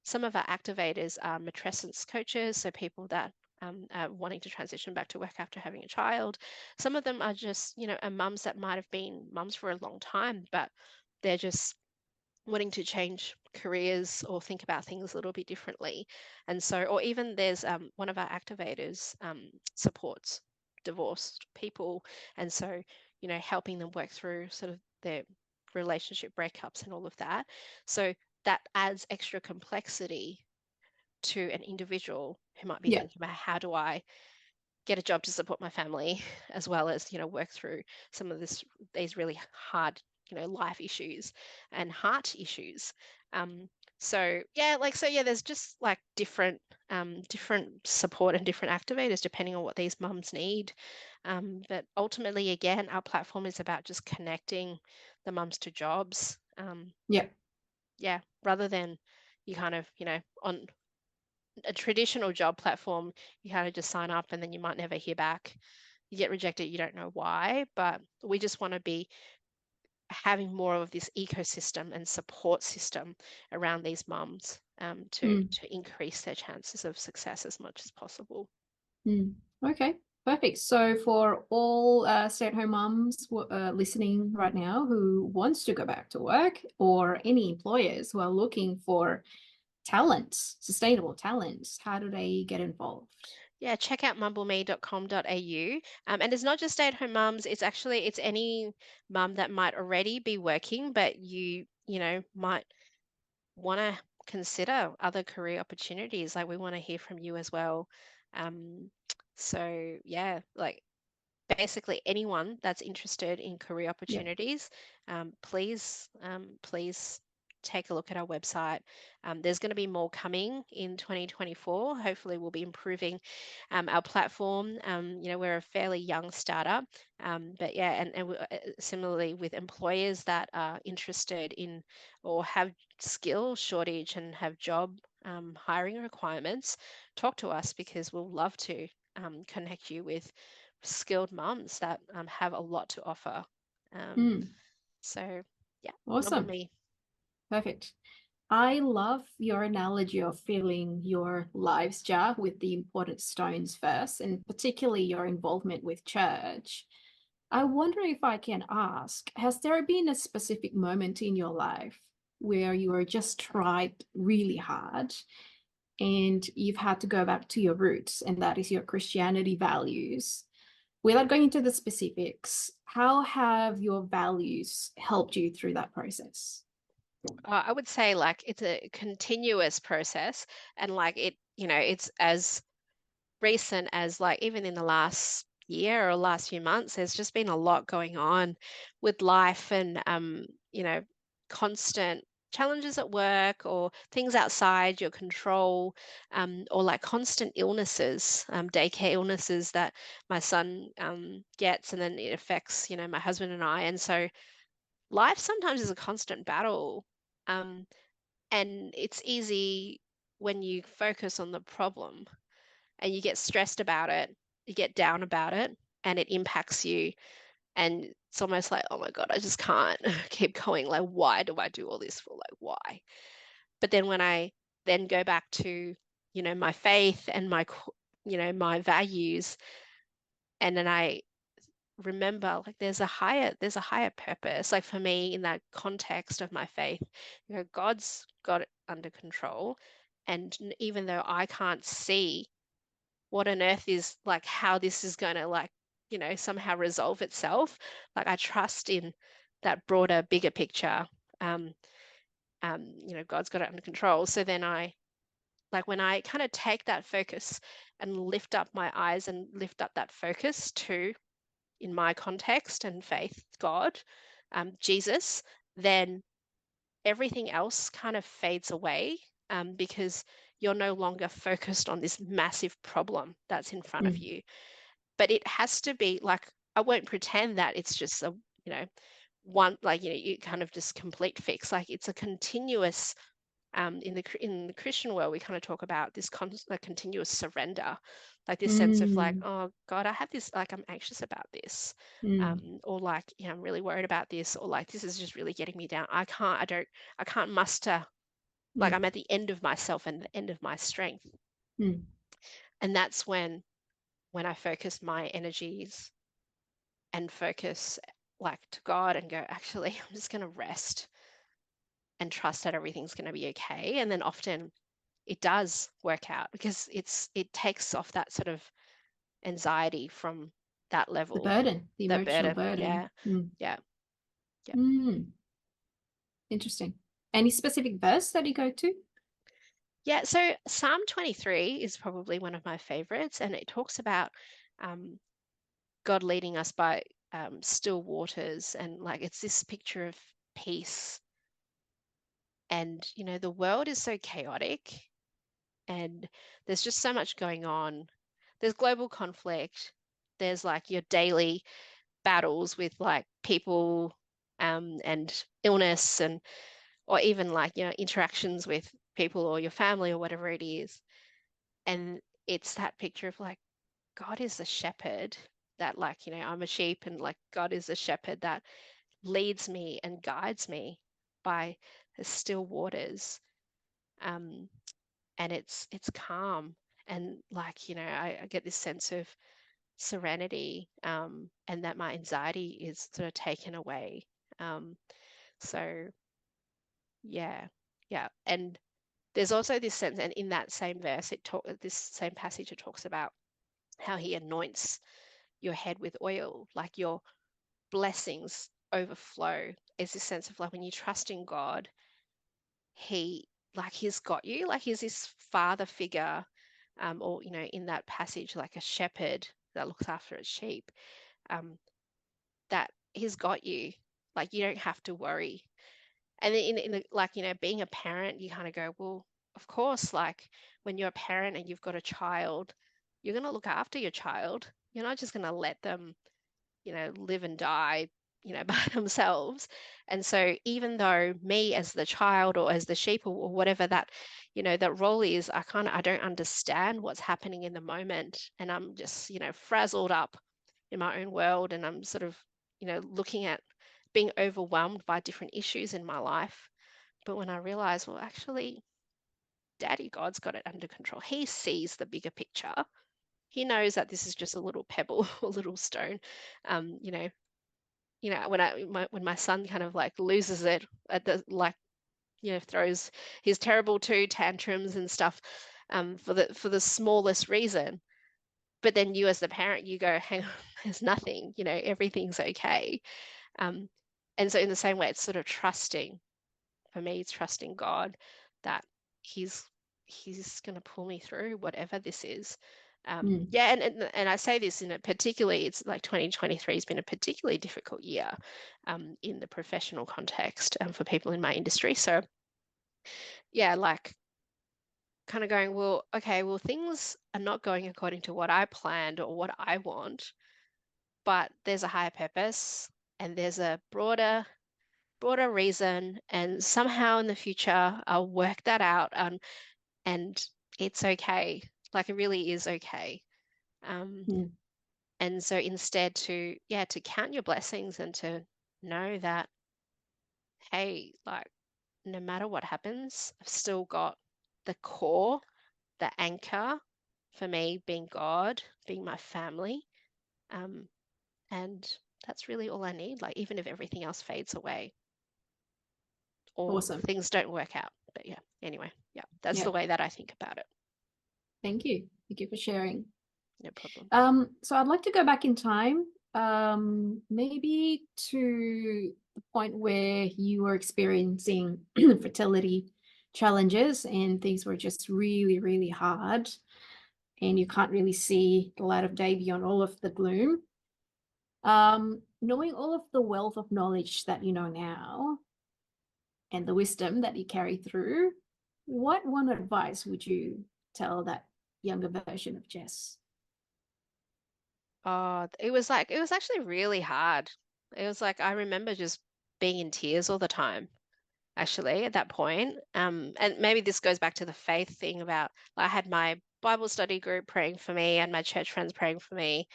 some of our activators are matrescence coaches, so people that are wanting to transition back to work after having a child. Some of them are just, are mums that might have been mums for a long time, but they're just wanting to change careers or think about things a little bit differently. And so, or even there's one of our activators supports divorced people. And so, helping them work through sort of their relationship breakups and all of that. So that adds extra complexity to an individual who might be thinking about, how do I get a job to support my family, as well as, work through some of these really hard, life issues and heart issues. There's just like different support and different activators depending on what these mums need. But ultimately, again, our platform is about just connecting the mums to jobs. Rather than you kind of, on a traditional job platform, you kind of just sign up and then you might never hear back. You get rejected, you don't know why. But we just want to be having more of this ecosystem and support system around these mums to increase their chances of success as much as possible. Okay, perfect. So for all stay-at-home mums listening right now who wants to go back to work, or any employers who are looking for talent, sustainable talent, how do they get involved? Yeah, check out mumbleme.com.au. And it's not just stay-at-home mums, it's any mum that might already be working, but you might want to consider other career opportunities. Like, we want to hear from you as well. So yeah, like, basically anyone that's interested in career opportunities, please take a look at our website. There's going to be more coming in 2024. Hopefully we'll be improving our platform. We're a fairly young startup, but yeah, and similarly with employers that are interested in or have skill shortage and have job hiring requirements, talk to us, because we'll love to connect you with skilled mums that have a lot to offer. So yeah, Awesome. MumbleMe. Perfect. I love your analogy of filling your life's jar with the important stones first, and particularly your involvement with church. I wonder if I can ask, has there been a specific moment in your life where you were just tried really hard and you've had to go back to your roots, and that is your Christianity values? Without going into the specifics, how have your values helped you through that process? I would say like it's a continuous process, and like it's as recent as like even in the last year or last few months, there's just been a lot going on with life and constant challenges at work or things outside your control, or like constant illnesses, daycare illnesses that my son gets, and then it affects, my husband and I. And so life sometimes is a constant battle. Um, and it's easy when you focus on the problem and you get stressed about it, you get down about it, and it impacts you. And it's almost like, oh my God, I just can't keep going. Like, why do I do all this for? Like, why? But then when I then go back to, my faith and my values, and then I remember like there's a higher purpose. Like for me, in that context of my faith, God's got it under control. And even though I can't see what on earth is like how this is going to like somehow resolve itself, like I trust in that broader bigger picture. um God's got it under control. So then I like when I kind of take that focus and lift up my eyes and lift up that focus to, in my context and faith, God, Jesus, then everything else kind of fades away, because you're no longer focused on this massive problem that's in front of Mm. you. But it has to be like, I won't pretend that it's just a, one, like, you kind of just complete fix. Like it's a continuous, in the Christian world, we kind of talk about this like continuous surrender, like this sense of like, Mm. oh God, I have this, like I'm anxious about this, Mm. or like, I'm really worried about this, or like this is just really getting me down. I can't muster, like Mm. I'm at the end of myself and the end of my strength. Mm. And that's when I focus my energies and focus like to God and go, actually, I'm just going to rest and trust that everything's going to be okay. And then often it does work out because it takes off that sort of anxiety from that The level, burden, the the emotional burden. burden. Yeah, Mm. yeah, yeah. Mm. Interesting. Any specific verse that you go to? Yeah, so Psalm 23 is probably one of my favorites, and it talks about um, God leading us by still waters, and like it's this picture of peace. And the world is so chaotic, and there's just so much going on. There's global conflict. There's like your daily battles with like people, and illness, and or even like interactions with people or your family or whatever it is. And it's that picture of like God is a shepherd that, like, I'm a sheep, and like God is a shepherd that leads me and guides me by the still waters. Um, and it's calm, and like, I get this sense of serenity, and that my anxiety is sort of taken away. So yeah, yeah. And there's also this sense, and in that same verse, this same passage, it talks about how he anoints your head with oil, like your blessings overflow. Is this sense of like when you trust in God, he's got you, like he's this father figure, or in that passage, like a shepherd that looks after its sheep, um, that he's got you, like you don't have to worry. And then like being a parent, you kind of go, well, of course, like when you're a parent and you've got a child, you're going to look after your child. You're not just going to let them live and die, by themselves. And so even though me as the child or as the sheep, or whatever that role is, I don't understand what's happening in the moment. And I'm just, frazzled up in my own world. And I'm sort of, looking at being overwhelmed by different issues in my life. But when I realized, well, actually, Daddy God's got it under control. He sees the bigger picture. He knows that this is just a little pebble, a little stone. You know, when my son kind of like loses it at the like, throws his terrible two tantrums and stuff, for the smallest reason. But then you as the parent, you go, hang on, there's nothing, everything's okay. Um, and so in the same way, it's sort of trusting. For me, it's trusting God that He's going to pull me through whatever this is. Yeah, and I say this in a particularly, it's like 2023 has been a particularly difficult year in the professional context for people in my industry. So yeah, like kind of going, well, okay, well, things are not going according to what I planned or what I want, but there's a higher purpose and there's a broader reason, and somehow in the future I'll work that out, and it's okay. Like it really is okay. And so instead to count your blessings and to know that, hey, like no matter what happens, I've still got the core, the anchor for me being God, being my family. And that's really all I need. Like even if everything else fades away or Awesome. things don't work out. But yeah, anyway, yeah, that's the way that I think about it. Thank you. Thank you for sharing. No problem. So I'd like to go back in time, maybe to the point where you were experiencing fertility challenges and things were just really, really hard, and you can't really see the light of day beyond all of the gloom. Knowing all of the wealth of knowledge that you know now and the wisdom that you carry through, what one advice would you tell that younger version of Jess? Oh, it was actually really hard. It was like I remember just being in tears all the time, actually, at that point. And maybe this goes back to the faith thing about I had my Bible study group praying for me and my church friends praying for me.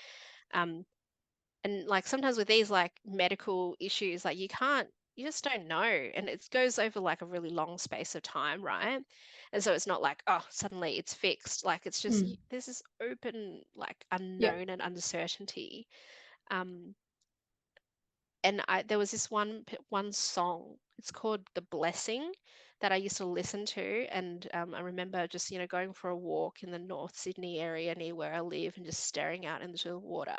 And like sometimes with these like medical issues, like you just don't know. And it goes over like a really long space of time, right? And so it's not like, oh, suddenly it's fixed. Like it's just there's this open, like unknown and uncertainty. And there was this one song. It's called "The Blessing" that I used to listen to, and I remember just going for a walk in the North Sydney area near where I live, and just staring out into the water,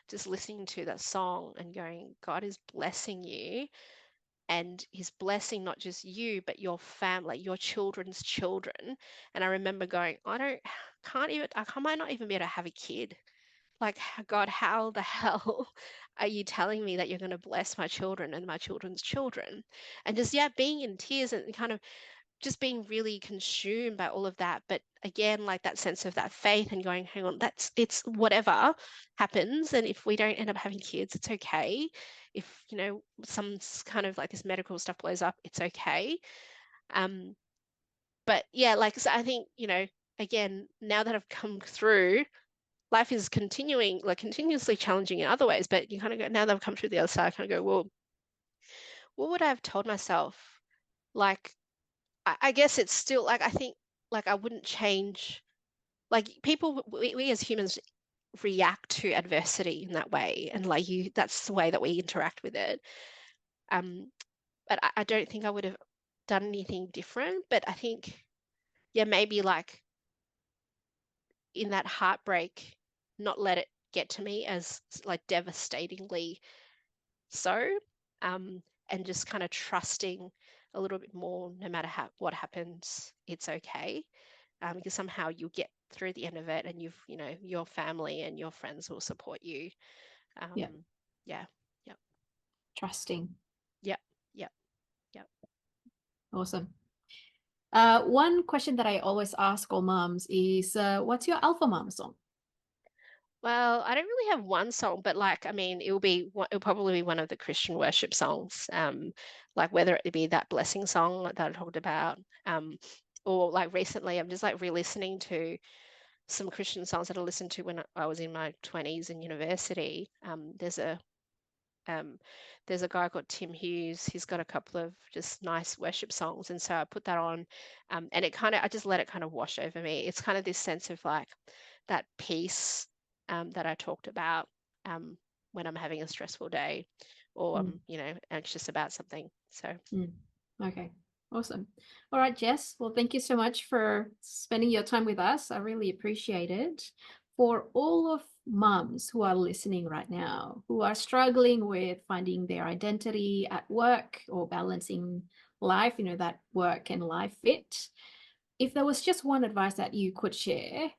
just listening to that song and going, God is blessing you, and He's blessing not just you but your family, your children's children. And I remember going, I might not even be able to have a kid. Like, God, how the hell are you telling me that you're going to bless my children and my children's children? And just, being in tears and kind of just being really consumed by all of that. But again, like that sense of that faith and going, hang on, it's whatever happens. And if we don't end up having kids, it's okay. If, some kind of like this medical stuff blows up, it's okay. But yeah, like, so I think, again, now that I've come through, life is continuously challenging in other ways, but you kind of go, now that I've come through the other side, I kind of go, well, what would I have told myself? Like, I guess it's still like, I think like I wouldn't change, like we as humans react to adversity in that way. And like that's the way that we interact with it. But I don't think I would have done anything different, but I think, maybe like in that heartbreak, not let it get to me as like devastatingly so, and just kind of trusting a little bit more, no matter what happens, it's okay, because somehow you'll get through the end of it, and your family and your friends will support you. Yeah. Trusting. Yep. Awesome. One question that I always ask all moms is, what's your alpha mom song? Well, I don't really have one song, but like, I mean, it'll probably be one of the Christian worship songs, like whether it be that blessing song that I talked about, or like recently, I'm just like re-listening to some Christian songs that I listened to when I was in my 20s in university. There's a There's a guy called Tim Hughes. He's got a couple of just nice worship songs, and so I put that on, and I just let it kind of wash over me. It's kind of this sense of like that peace that I talked about when I'm having a stressful day, or I'm anxious about something. So Okay, awesome. All right, Jess. Well, thank you so much for spending your time with us. I really appreciate it. For all of mums who are listening right now, who are struggling with finding their identity at work or balancing life, that work and life fit, if there was just one advice that you could share,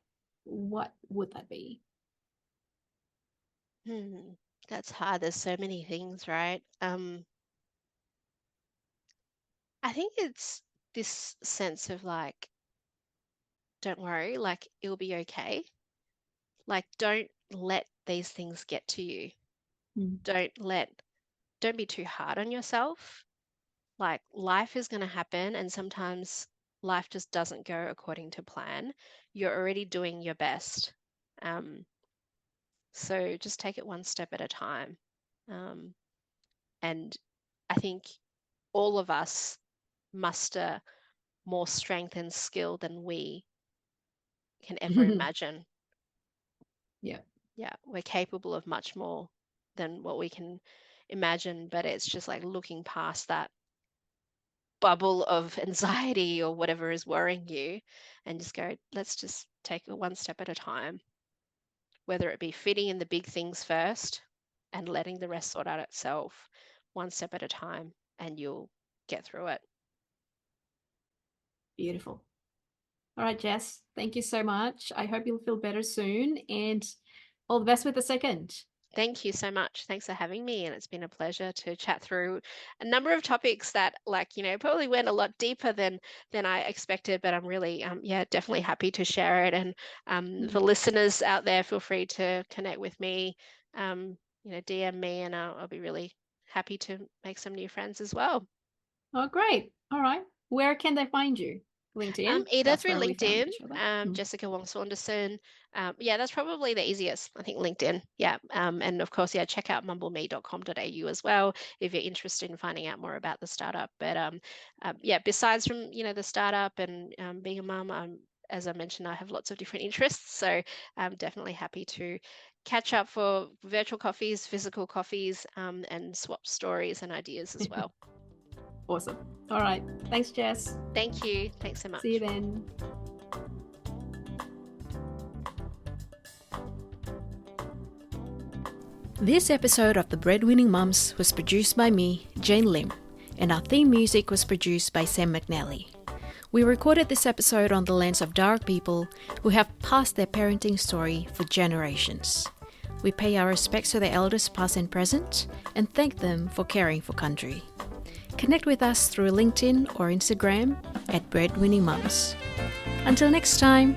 what would that be? That's hard. There's so many things, right? I think it's this sense of like, don't worry, like it'll be okay. Like, don't let these things get to you. Don't be too hard on yourself. Like, life is going to happen, and sometimes life just doesn't go according to plan. You're already doing your best. So just take it one step at a time. And I think all of us muster more strength and skill than we can ever imagine. Yeah, we're capable of much more than what we can imagine, but it's just like looking past that bubble of anxiety or whatever is worrying you and just go, let's just take it one step at a time, whether it be fitting in the big things first and letting the rest sort out itself one step at a time, and you'll get through it. Beautiful. All right, Jess, thank you so much. I hope you'll feel better soon, and all the best with the second. Thank you so much. Thanks for having me. And it's been a pleasure to chat through a number of topics that, like, probably went a lot deeper than I expected, but I'm really, definitely happy to share it. And for listeners out there, feel free to connect with me, DM me, and I'll be really happy to make some new friends as well. Oh, great. All right. Where can they find you? LinkedIn? Either That's through where we found LinkedIn, each other. Jessica Wong-Saunderson. That's probably the easiest. I think LinkedIn. Yeah. And of course, check out mumbleme.com.au as well if you're interested in finding out more about the startup. But besides from the startup and being a mum, as I mentioned, I have lots of different interests. So I'm definitely happy to catch up for virtual coffees, physical coffees, and swap stories and ideas as well. Awesome. All right. Thanks, Jess. Thank you. Thanks so much. See you then. This episode of the Breadwinning Mums was produced by me, Jane Lim, and our theme music was produced by Sam McNally. We recorded this episode on the lens of dark people who have passed their parenting story for generations. We pay our respects to the elders past and present and thank them for caring for country. Connect with us through LinkedIn or Instagram at Breadwinning Mums. Until next time.